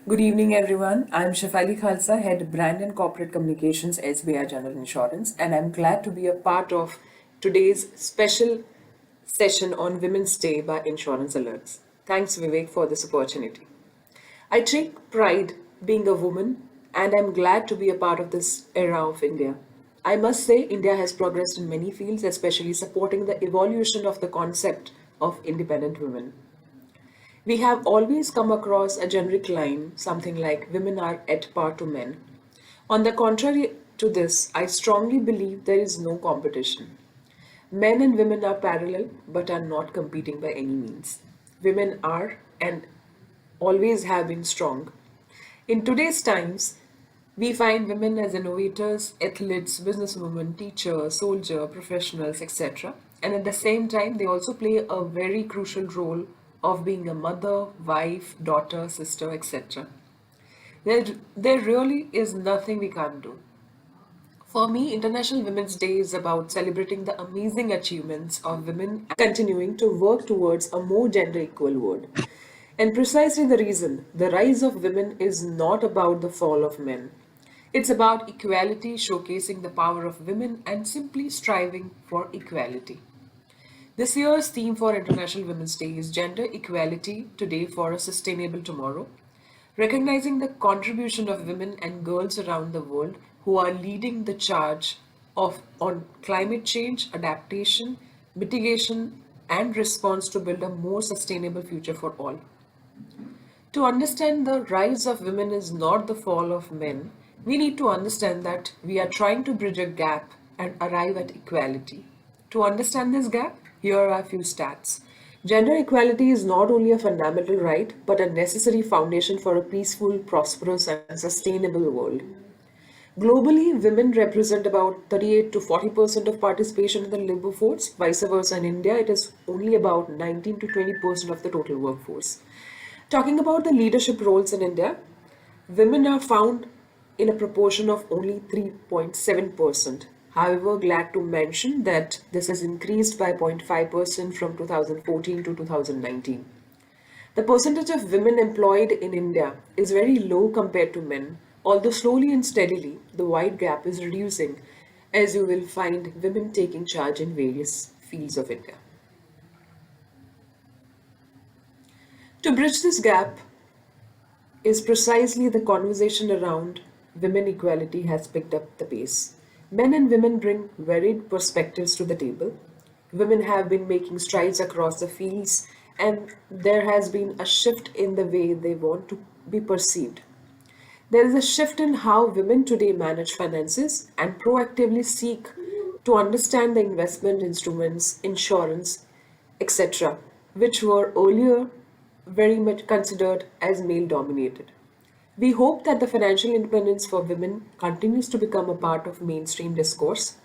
Good evening, everyone. I'm Shefali Khalsa, Head Brand and Corporate Communications, SBI General Insurance, and I'm glad to be a part of today's special session on Women's Day by Insurance Alerts. Thanks, Vivek, for this opportunity. I take pride being a woman, and I'm glad to be a part of this era of India. I must say, India has progressed in many fields, especially supporting the evolution of the concept of independent women. We have always come across a generic line, something like women are at par to men. On the contrary to this, I strongly believe there is no competition. Men and women are parallel but are not competing by any means. Women are and always have been strong. In today's times, we find women as innovators, athletes, businesswomen, teachers, soldiers, professionals, etc. And at the same time, they also play a very crucial role of being a mother, wife, daughter, sister, etc. There really is nothing we can't do. For me, International Women's Day is about celebrating the amazing achievements of women and continuing to work towards a more gender equal world. And precisely the reason the rise of women is not about the fall of men. It's about equality, showcasing the power of women and simply striving for equality. This year's theme for International Women's Day is Gender Equality Today for a Sustainable Tomorrow, recognizing the contribution of women and girls around the world who are leading the charge on climate change, adaptation, mitigation, and response to build a more sustainable future for all. To understand the rise of women is not the fall of men, we need to understand that we are trying to bridge a gap and arrive at equality. To understand this gap, here are a few stats. Gender equality is not only a fundamental right, but a necessary foundation for a peaceful, prosperous, and sustainable world. Globally, women represent about 38 to 40% of participation in the labor force. Vice versa, in India, it is only about 19 to 20% of the total workforce. Talking about the leadership roles in India, women are found in a proportion of only 3.7%. However, glad to mention that this has increased by 0.5% from 2014 to 2019. The percentage of women employed in India is very low compared to men, although slowly and steadily the wide gap is reducing as you will find women taking charge in various fields of India. To bridge this gap is precisely the conversation around women equality has picked up the pace. Men and women bring varied perspectives to the table. Women have been making strides across the fields, and there has been a shift in the way they want to be perceived. There is a shift in how women today manage finances and proactively seek to understand the investment instruments, insurance, etc., which were earlier very much considered as male dominated. We hope that the financial independence for women continues to become a part of mainstream discourse.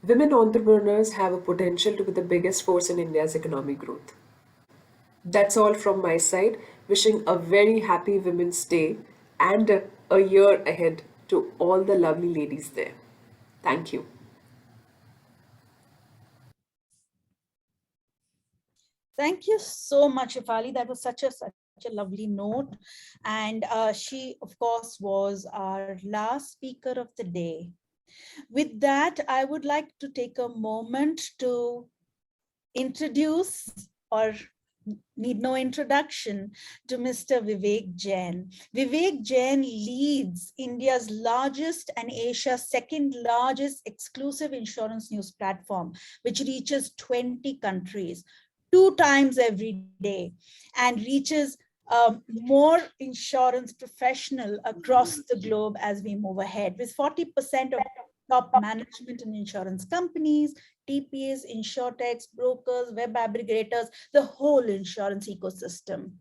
Women entrepreneurs have a potential to be the biggest force in India's economic growth. That's all from my side. Wishing a very happy Women's Day and a year ahead to all the lovely ladies there. Thank you. Thank you so much, Shefali. That was such a lovely note. And she, of course, was our last speaker of the day. With that, I would like to take a moment to introduce, or need no introduction, to Mr. Vivek Jain. Vivek Jain leads India's largest and Asia's second largest exclusive insurance news platform, which reaches 20 countries, 2 times every day, and reaches more insurance professional across the globe as we move ahead, with 40% of top management in insurance companies, TPAs, insurtechs, brokers, web aggregators, the whole insurance ecosystem.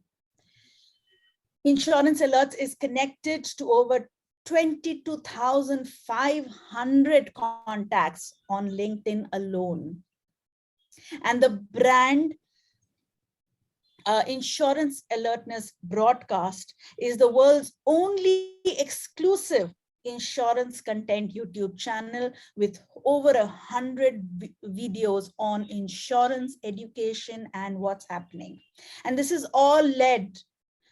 Insurance Alerts is connected to over 22,500 contacts on LinkedIn alone. And the brand Insurance Alertness broadcast is the world's only exclusive insurance content YouTube channel with over 100 videos on insurance, education, and what's happening. And this is all led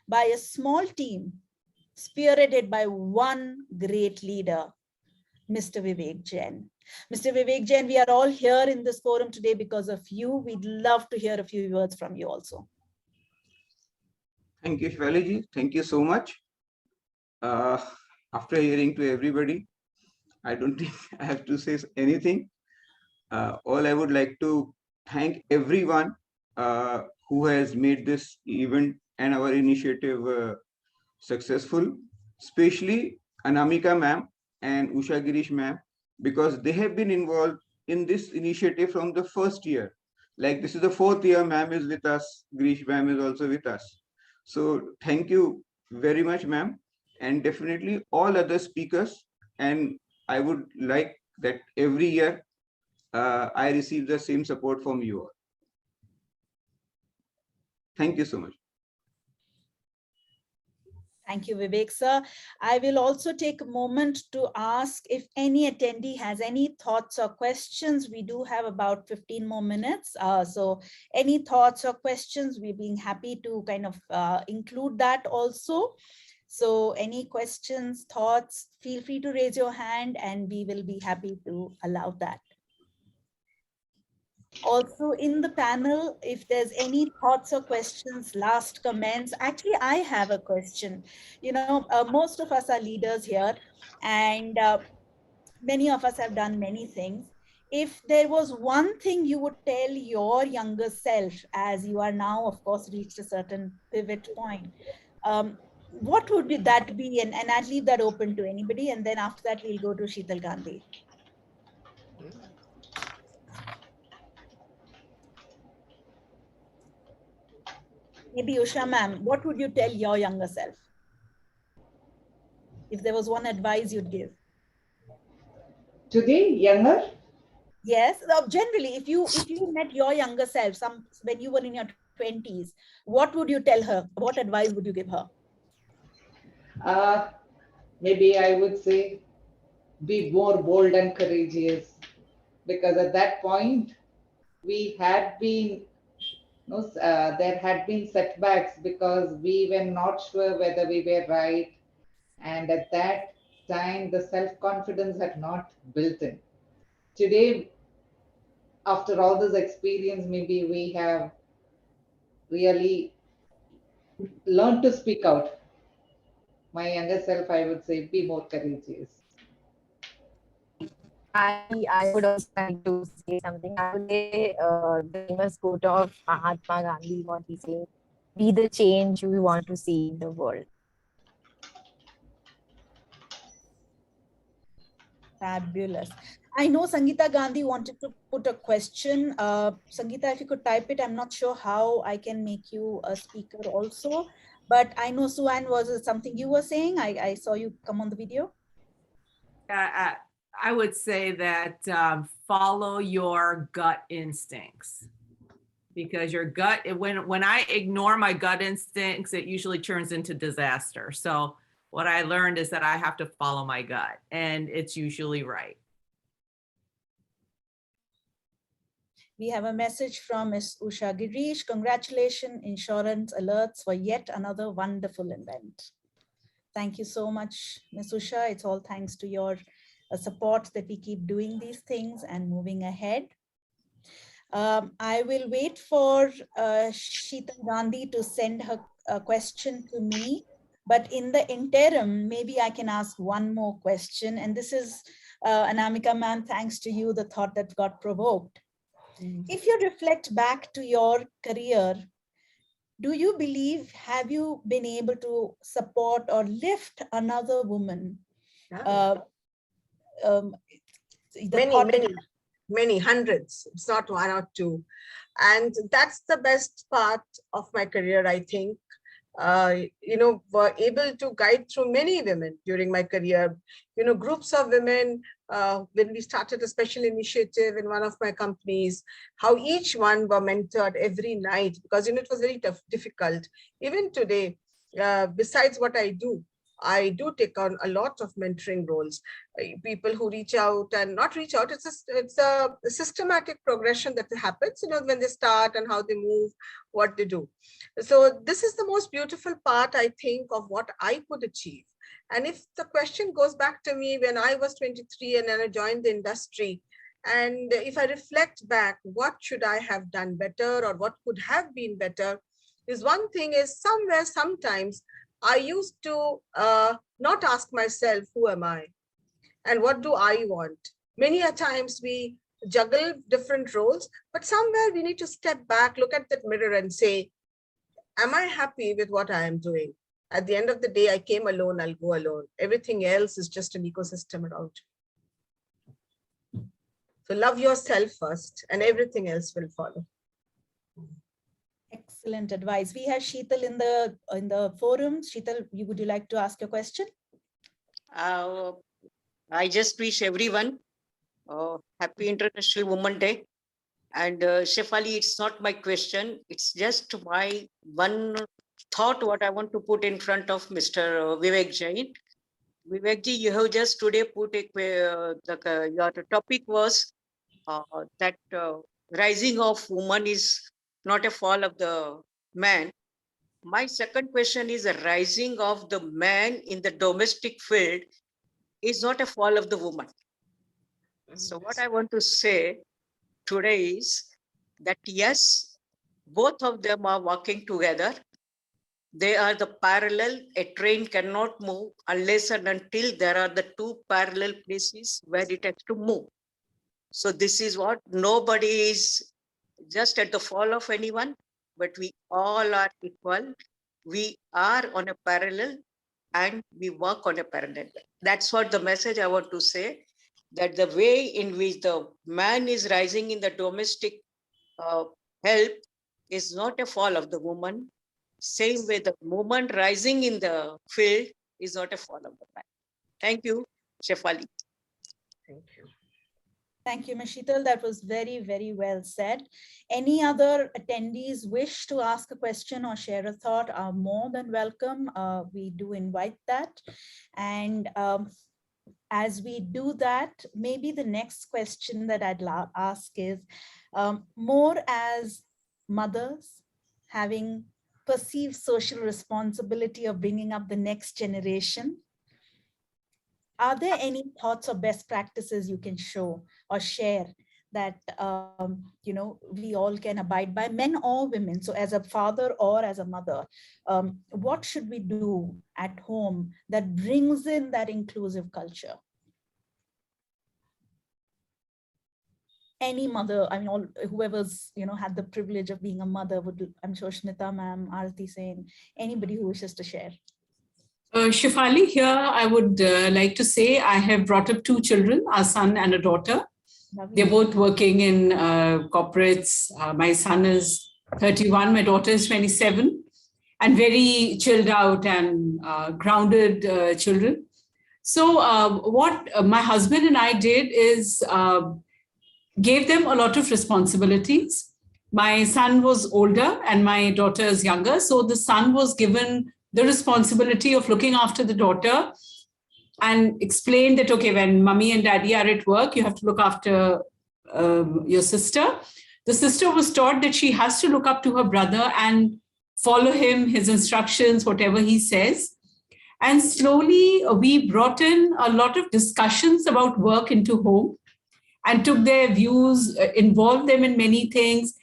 by a small team, spearheaded by one great leader, Mr. Vivek Jain. Mr. Vivek Jain, we are all here in this forum today because of you. We'd love to hear a few words from you also. Thank you, Shefali ji. Thank you so much. After hearing to everybody, I don't think I have to say anything. All I would like to thank everyone who has made this event and our initiative successful, especially Anamika ma'am and Usha Girish ma'am, because they have been involved in this initiative from the first year. Like this is the 4th year ma'am is with us, Girish ma'am is also with us. So thank you very much, ma'am, and definitely all other speakers. And I would like that every year I receive the same support from you all. Thank you so much. Thank you, Vivek sir. I will also take a moment to ask if any attendee has any thoughts or questions. We do have about 15 more minutes. So any thoughts or questions, we're being happy to kind of include that also. So any questions, thoughts, feel free to raise your hand and we will be happy to allow that. Also in the panel, if there's any thoughts or questions, last comments. Actually, I have a question. You know, most of us are leaders here and many of us have done many things. If there was one thing you would tell your younger self, as you are now, of course, reached a certain pivot point, what would that be? And I'd leave that open to anybody. And then after that, we'll go to Sheetal Gandhi. Maybe Usha ma'am, what would you tell your younger self? If there was one advice you'd give. Today, younger? Yes, generally, if you met your younger self, when you were in your 20s, what would you tell her? What advice would you give her? Maybe I would say, be more bold and courageous. because at that point we had been, there had been setbacks because we were not sure whether we were right. And at that time, the self-confidence had not built in. Today, after all this experience, maybe we have really learned to speak out. My younger self, I would say, be more courageous. I would also like to say something. I would say the famous quote of Mahatma Gandhi, what he said, be the change we want to see in the world. Fabulous. I know Sangeeta Gandhi wanted to put a question. Sangeeta, if you could type it, I'm not sure how I can make you a speaker also. But I know, Suan, was it something you were saying? I saw you come on the video. I would say that follow your gut instincts, because your gut, when I ignore my gut instincts, it usually turns into disaster. So what I learned is that I have to follow my gut, and it's usually right. We have a message from Ms. Usha Girish. Congratulations, Insurance Alerts, for yet another wonderful event. Thank you so much, Ms. Usha. It's all thanks to your support that we keep doing these things and moving ahead. I will wait for Sheetal Gandhi to send her question to me. But in the interim, maybe I can ask one more question. And this is, Anamika ma'am, thanks to you, the thought that got provoked. If you reflect back to your career, do you believe, have you been able to support or lift another woman? Many hundreds. It's not one or two. And that's the best part of my career, I think. Were able to guide through many women during my career, groups of women, when we started a special initiative in one of my companies, how each one were mentored every night, because it was very difficult. Even today, besides what I do take on a lot of mentoring roles. People who reach out and not reach out, it's a systematic progression that happens, when they start and how they move, what they do. So this is the most beautiful part, I think, of what I could achieve. And if the question goes back to me when I was 23 and then I joined the industry, and if I reflect back, what should I have done better or what could have been better, is one thing is somewhere, sometimes, I used to not ask myself, who am I? And what do I want? Many a times we juggle different roles, but somewhere we need to step back, look at that mirror and say, am I happy with what I am doing? At the end of the day, I came alone, I'll go alone. Everything else is just an ecosystem around you. So love yourself first and everything else will follow. Excellent advice. We have Sheetal in the forum. Sheetal, would you like to ask your question? I just wish everyone happy International Women's Day. And Shefali, it's not my question. It's just my one thought what I want to put in front of Mr. Vivek Jain. Vivek ji, you have just today put your topic was that rising of woman is not a fall of the man. My second question is a rising of the man in the domestic field is not a fall of the woman. So what I want to say today is that yes, both of them are working together. They are the parallel. A train cannot move unless and until there are the two parallel places where it has to move. So this is what nobody is just at the fall of anyone, but we all are equal. We are on a parallel and we work on a parallel. That's what the message I want to say, that the way in which the man is rising in the domestic help is not a fall of the woman. Same way the woman rising in the field is not a fall of the man. Thank you, Shefali. Thank you. Thank you, Ms. Sheetal. That was very, very well said. Any other attendees wish to ask a question or share a thought are more than welcome. We do invite that. And as we do that, maybe the next question that I'd ask is, more as mothers having perceived social responsibility of bringing up the next generation, are there any thoughts or best practices you can show or share that we all can abide by, men or women? So as a father or as a mother, what should we do at home that brings in that inclusive culture? Any mother, I mean, all whoever's had the privilege of being a mother would, I'm sure Smita ma'am, Aarti Sen, anybody who wishes to share. Shefali, here I would like to say I have brought up 2 children, a son and a daughter. Lovely. They're both working in corporates. My son is 31, my daughter is 27, and very chilled out and grounded children. So what my husband and I did is gave them a lot of responsibilities. My son was older and my daughter is younger. So the son was given the responsibility of looking after the daughter and explained that, okay, when mommy and daddy are at work, you have to look after your sister. The sister was taught that she has to look up to her brother and follow him, his instructions, whatever he says. And slowly we brought in a lot of discussions about work into home and took their views, involved them in many things,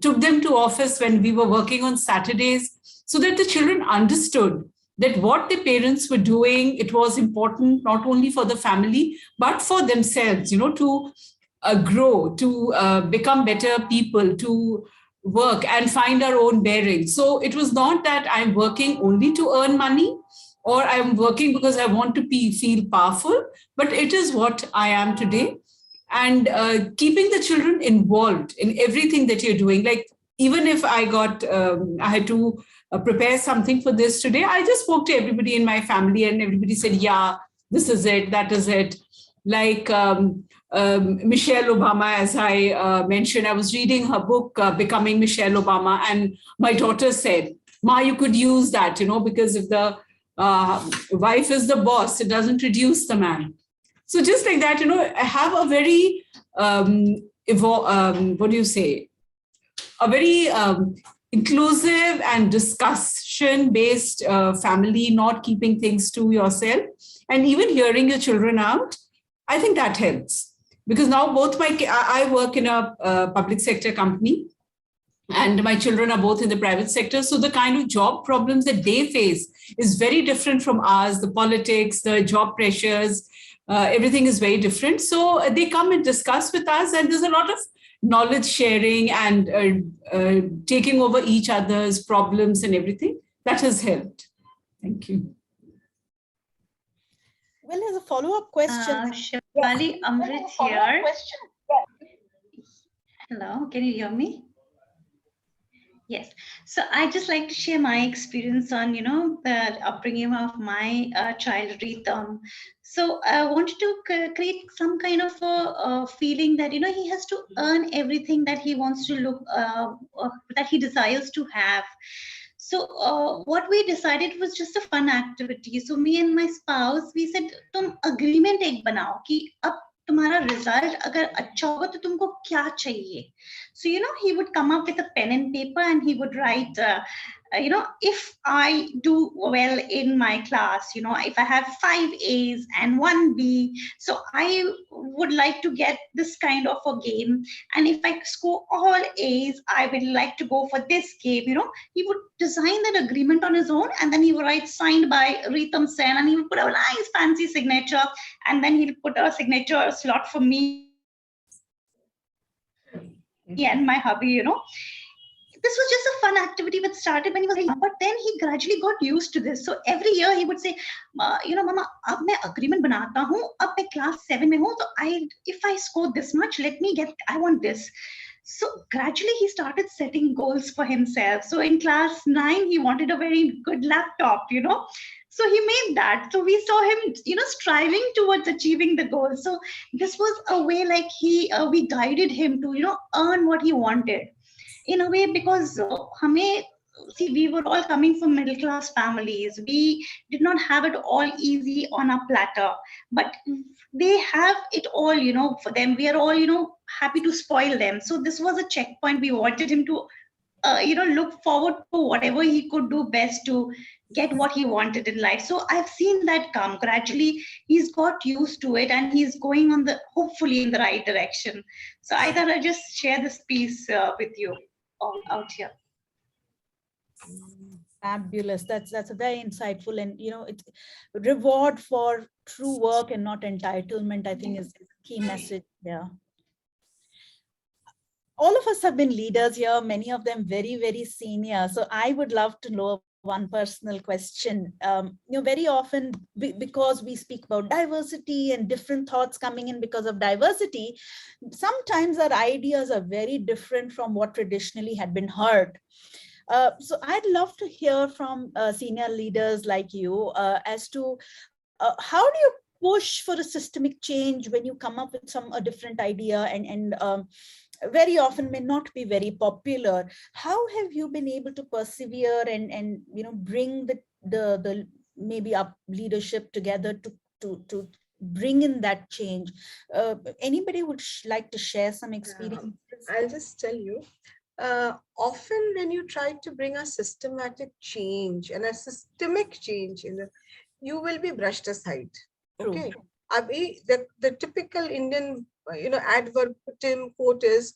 took them to office when we were working on Saturdays, so that the children understood that what the parents were doing, it was important not only for the family, but for themselves, to grow, to become better people, to work and find our own bearings. So it was not that I'm working only to earn money or I'm working because I want to feel powerful, but it is what I am today. And keeping the children involved in everything that you're doing. Like, even if I had to prepare something for this today, I just spoke to everybody in my family and everybody said, yeah, this is it, that is it. Like Michelle Obama, as I mentioned, I was reading her book, Becoming Michelle Obama, and my daughter said, Ma, you could use that, because if the wife is the boss, it doesn't reduce the man. So just like that, I have a very, a very inclusive and discussion-based family, not keeping things to yourself, and even hearing your children out. I think that helps. Because now I work in a public sector company, and my children are both in the private sector. So the kind of job problems that they face is very different from ours. The politics, the job pressures, everything is very different. So they come and discuss with us, and there's a lot of knowledge sharing and taking over each other's problems and everything. That has helped. Thank you. Well, there's a follow-up question. Shefali, Amrit here. Hello, can you hear me? Yes. So I just like to share my experience on, the upbringing of my child, Ritam. So I wanted to create some kind of a feeling that, he has to earn everything that he wants to that he desires to have. So what we decided was just a fun activity. So me and my spouse, we said, "Tum agreement ek banao ki ab तुम्हारा result अगर अच्छा होगा तो तुमको क्या चाहिए?" So he would come up with a pen and paper and he would write, if I do well in my class, if I have 5 A's and 1 B, so I would like to get this kind of a game. And if I score all A's, I would like to go for this game. He would design that agreement on his own, and then he would write signed by Ritam Sen, and he would put a nice fancy signature, and then he'll put a signature slot for me and my hubby. This was just a fun activity which started when he was young, but then he gradually got used to this. So every year he would say, Mama, ab main agreement banata hu, ab main class 7 mein hu, so if I score this much, I want this. So gradually he started setting goals for himself. So in class 9, he wanted a very good laptop, So he made that. So we saw him, striving towards achieving the goal. So this was a way like we guided him to, earn what he wanted. In a way, because see, we were all coming from middle class families. We did not have it all easy on a platter, but they have it all, for them. We are all, happy to spoil them. So this was a checkpoint. We wanted him to, look forward to whatever he could do best to get what he wanted in life. So I've seen that come gradually. He's got used to it and he's going on hopefully in the right direction. So I thought I'd just share this piece with you all out here. Fabulous. That's a very insightful, and it's reward for true work and not entitlement, I think, is the key message here. All of us have been leaders here, many of them very, very senior. So I would love to know one personal question. Very often, because we speak about diversity and different thoughts coming in because of diversity, sometimes our ideas are very different from what traditionally had been heard. So I'd love to hear from senior leaders like you as to how do you push for a systemic change when you come up with a different idea and very often may not be very popular. How have you been able to persevere and bring the maybe up leadership together to bring in that change? Anybody would like to share some experience? I'll just tell you. Often when you try to bring a systematic change and a systemic change, you will be brushed aside. Okay. The typical Indian, adverbitim quote is,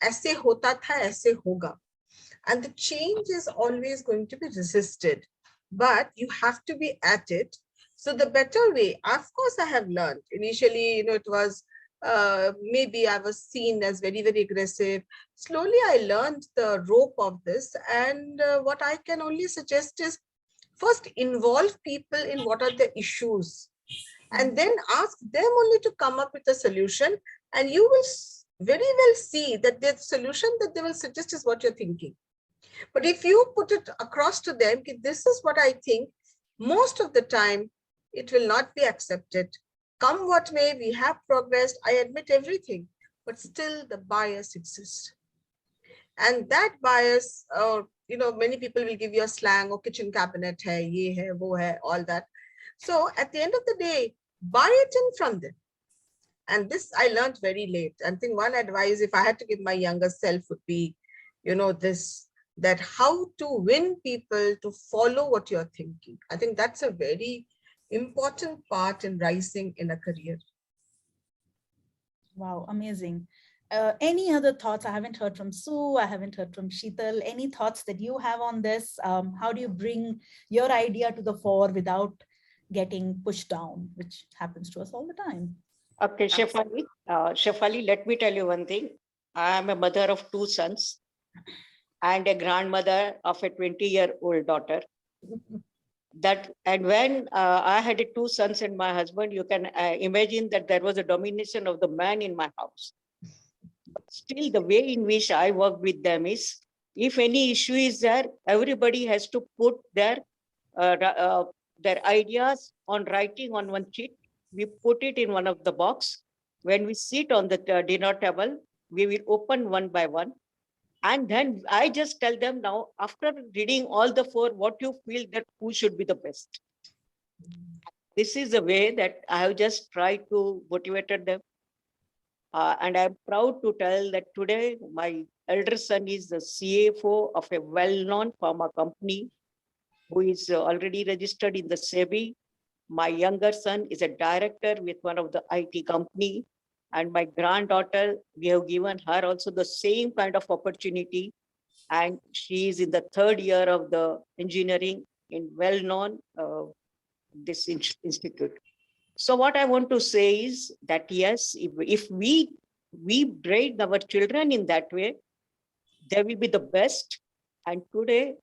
"Aise hota tha, aise hoga." And the change is always going to be resisted, but you have to be at it. So the better way, of course, I have learned initially, it was maybe I was seen as very, very aggressive. Slowly, I learned the rope of this. And what I can only suggest is first involve people in what are the issues, and then ask them only to come up with a solution. And you will very well see that the solution that they will suggest is what you're thinking. But if you put it across to them, this is what I think, most of the time, it will not be accepted. Come what may, we have progressed, I admit everything, but still the bias exists. And that bias, many people will give you a slang, or kitchen cabinet hai, ye hai, wo hai, all that. So at the end of the day, buy it in from them. And this I learned very late. I think one advice, if I had to give my younger self, would be, that how to win people to follow what you're thinking. I think that's a very important part in rising in a career. Wow, amazing. Any other thoughts? I haven't heard from Sue. I haven't heard from Sheetal. Any thoughts that you have on this? How do you bring your idea to the fore without getting pushed down, which happens to us all the time? Okay, Shefali, let me tell you one thing. I am a mother of 2 sons and a grandmother of a 20-year-old daughter. And when I had 2 sons and my husband, you can imagine that there was a domination of the man in my house. But still, the way in which I work with them is, if any issue is there, everybody has to put their ideas on writing on one sheet. We put it in one of the box. When we sit on the dinner table, we will open one by one. And then I just tell them, now, after reading all the 4, what you feel that who should be the best. This is the way that I have just tried to motivate them. And I'm proud to tell that today my elder son is the CFO of a well-known pharma company who is already registered in the SEBI. My younger son is a director with one of the IT company. And my granddaughter, we have given her also the same kind of opportunity. And she is in the 3rd year of the engineering in well-known this institute. So what I want to say is that, yes, if we bring our children in that way, they will be the best. And today,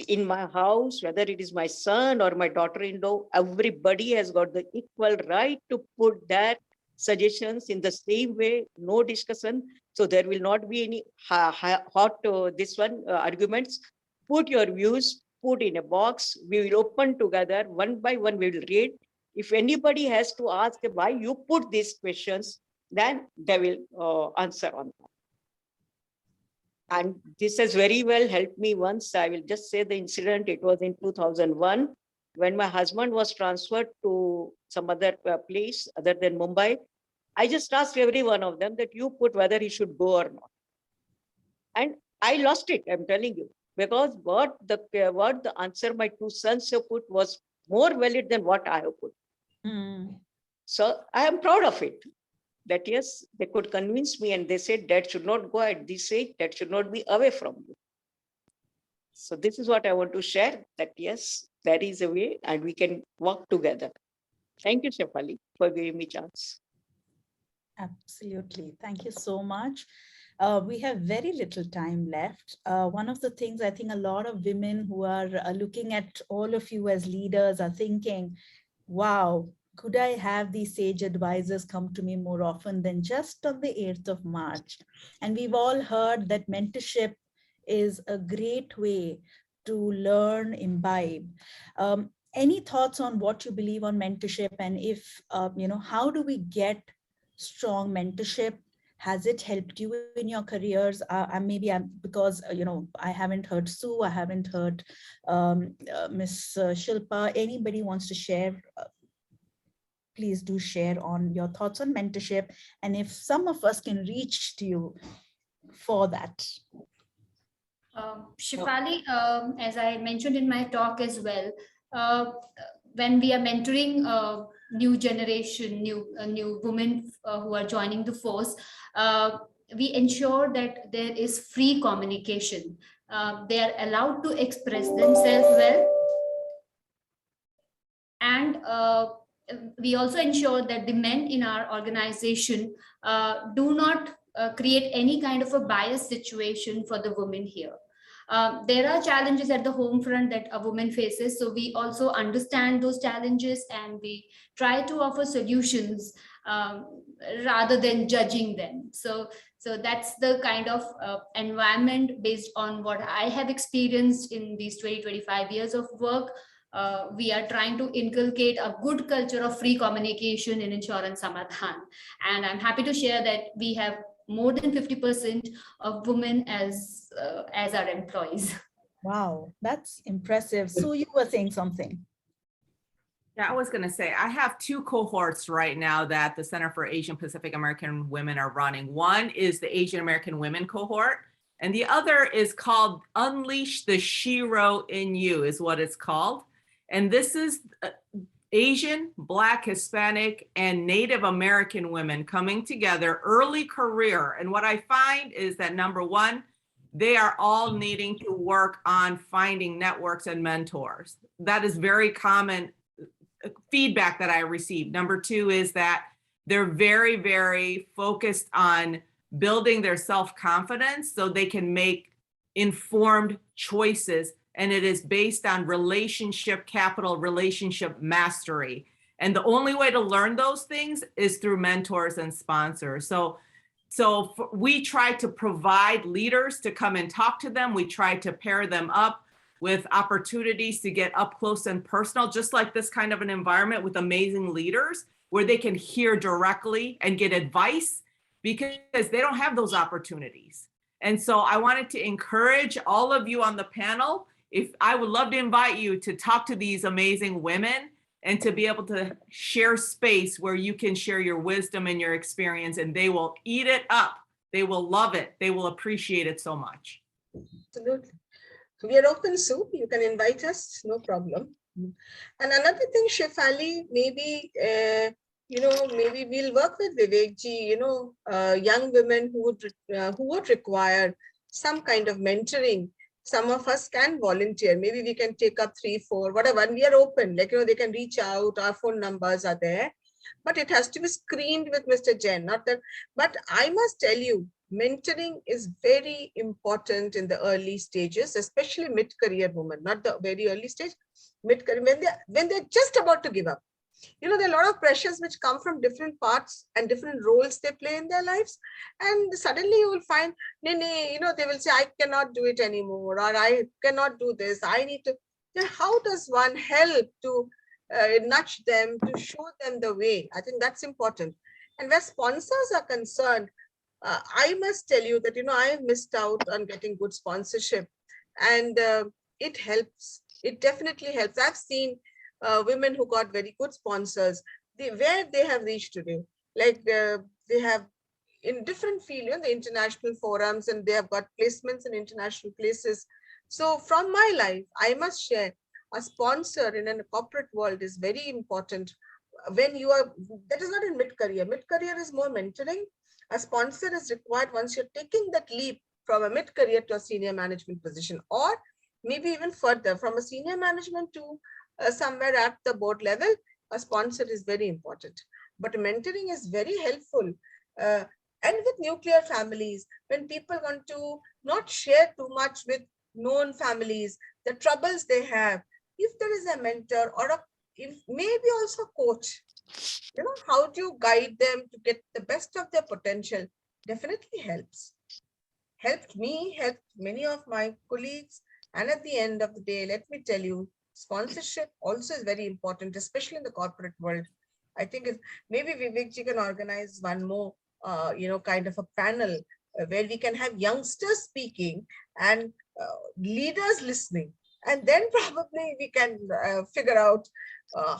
in my house, whether it is my son or my daughter-in-law, everybody has got the equal right to put their suggestions in the same way, no discussion. So there will not be any hot arguments. Put your views, put in a box. We will open together, one by one we will read. If anybody has to ask why you put these questions, then they will answer on that. And this has very well helped me once. I will just say the incident. It was in 2001 when my husband was transferred to some other place other than Mumbai. I just asked every one of them that you put whether he should go or not. And I lost it, I'm telling you, because what the answer my two sons have put was more valid than what I have put. So I am proud of it. That yes, they could convince me and they said that should not go at this age, that should not be away from you. So this is what I want to share, that yes, there is a way and we can work together. Thank you, Shefali, for giving me chance. Absolutely. Thank you so much. We have very little time left. One of the things I think a lot of women who are looking at all of you as leaders are thinking, wow, could I have these sage advisors come to me more often than just on the 8th of March? And we've all heard that mentorship is a great way to learn, imbibe. Any thoughts on what you believe on mentorship, and if, how do we get strong mentorship? Has it helped you in your careers? Because I haven't heard Sue, I haven't heard Miss Shilpa. Anybody wants to share? Please do share on your thoughts on mentorship, and if some of us can reach to you for that. Shefali, as I mentioned in my talk as well, when we are mentoring new generation, new women who are joining the force, we ensure that there is free communication. They are allowed to express themselves well, and we also ensure that the men in our organization do not create any kind of a bias situation for the women here. There are challenges at the home front that a woman faces, so we also understand those challenges and we try to offer solutions rather than judging them. So that's the kind of environment based on what I have experienced in these 20-25 years of work. We are trying to inculcate a good culture of free communication in Insurance Samadhan. And I'm happy to share that we have more than 50% of women as our employees. Wow, that's impressive. So you were saying something. Yeah, I was going to say, I have two cohorts right now that the Center for Asian Pacific American Women are running. One is the Asian American Women cohort, and the other is called Unleash the Shiro in You, is what it's called. And this is Asian, Black, Hispanic, and Native American women coming together, early career. And what I find is that number one, they are all needing to work on finding networks and mentors. That is very common feedback that I received. Number two is that they're very, very focused on building their self-confidence so they can make informed choices. And it is based on relationship capital, relationship mastery. And the only way to learn those things is through mentors and sponsors. So we try to provide leaders to come and talk to them. We try to pair them up with opportunities to get up close and personal, just like this kind of an environment with amazing leaders where they can hear directly and get advice, because they don't have those opportunities. And so I wanted to encourage all of you on the panel, if I would love to invite you to talk to these amazing women and to be able to share space where you can share your wisdom and your experience, and they will eat it up. They will love it. They will appreciate it so much. Absolutely. We are open, Sue. You can invite us, no problem. And another thing, Shefali, maybe, maybe we'll work with Vivekji, young women who would require some kind of mentoring. Some of us can volunteer. Maybe we can take up 3, 4, whatever. And we are open. They can reach out. Our phone numbers are there. But it has to be screened with Mr. Jain. Not that. But I must tell you, mentoring is very important in the early stages, especially mid-career women. Not the very early stage, mid-career, when they're just about to give up. There are a lot of pressures which come from different parts and different roles they play in their lives. And suddenly you will find, they will say, I cannot do it anymore, or I cannot do this. I need to. Then how does one help to nudge them, to show them the way? I think that's important. And where sponsors are concerned, I must tell you that, I have missed out on getting good sponsorship, and it helps. It definitely helps. I've seen women who got very good sponsors, where they have reached today. Like they have in different fields, the international forums, and they have got placements in international places. So from my life, I must share, a sponsor in a corporate world is very important. When you are, that is not in mid-career. Mid-career is more mentoring. A sponsor is required once you're taking that leap from a mid-career to a senior management position, or maybe even further from a senior management to somewhere at the board level. A sponsor is very important. But mentoring is very helpful. And with nuclear families, when people want to not share too much with known families, the troubles they have, if there is a mentor or if maybe also a coach, how do you guide them to get the best of their potential, definitely helps. Helped me, helped many of my colleagues. And at the end of the day, let me tell you, sponsorship also is very important, especially in the corporate world. I think maybe Vivekji can organize one more, kind of a panel where we can have youngsters speaking and leaders listening. And then probably we can figure out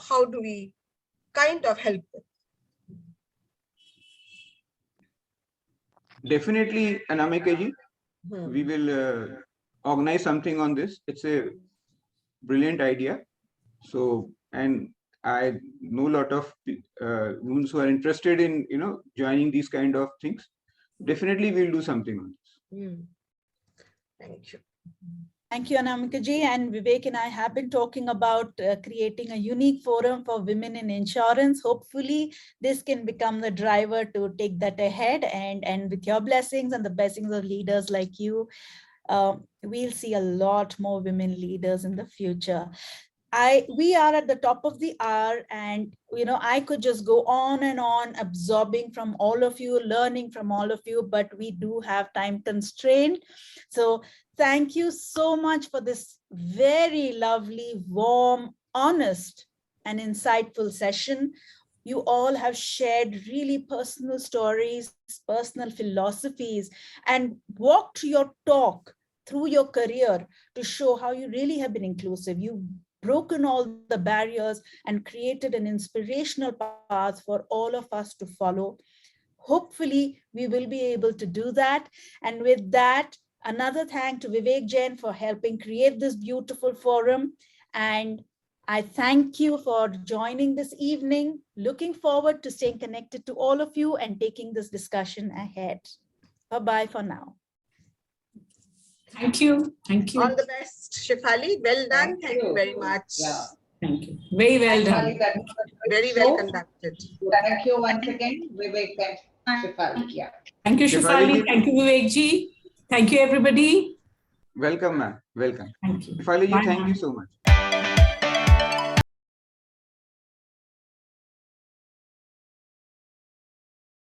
how do we kind of help them. Definitely, Anamikaji, we will organize something on this. It's a brilliant idea. So, and I know a lot of women who are interested in, joining these kind of things. Definitely, we'll do something on this. Thank you. Thank you, Anamika ji. And Vivek and I have been talking about creating a unique forum for women in insurance. Hopefully, this can become the driver to take that ahead. And with your blessings and the blessings of leaders like you, we'll see a lot more women leaders in the future. We are at the top of the hour, and I could just go on and on absorbing from all of you, learning from all of you, but we do have time constraint. So thank you so much for this very lovely, warm, honest, and insightful session. You all have shared really personal stories, personal philosophies, and walked your talk through your career to show how you really have been inclusive. You've broken all the barriers and created an inspirational path for all of us to follow. Hopefully, we will be able to do that. And with that, another thank to Vivek Jain for helping create this beautiful forum. And I thank you for joining this evening. Looking forward to staying connected to all of you and taking this discussion ahead. Bye-bye for now. Thank you. Thank you. All the best, Shefali. Well done. Thank you very much. Yeah. Thank you. Very well done. Very well conducted. Thank you once again, Vivek and Shefali. Yeah. Thank you, Shefali. Thank you, Vivek ji. Thank you, everybody. Welcome, ma'am. Welcome. Thank you. Shefali ji, thank you so much.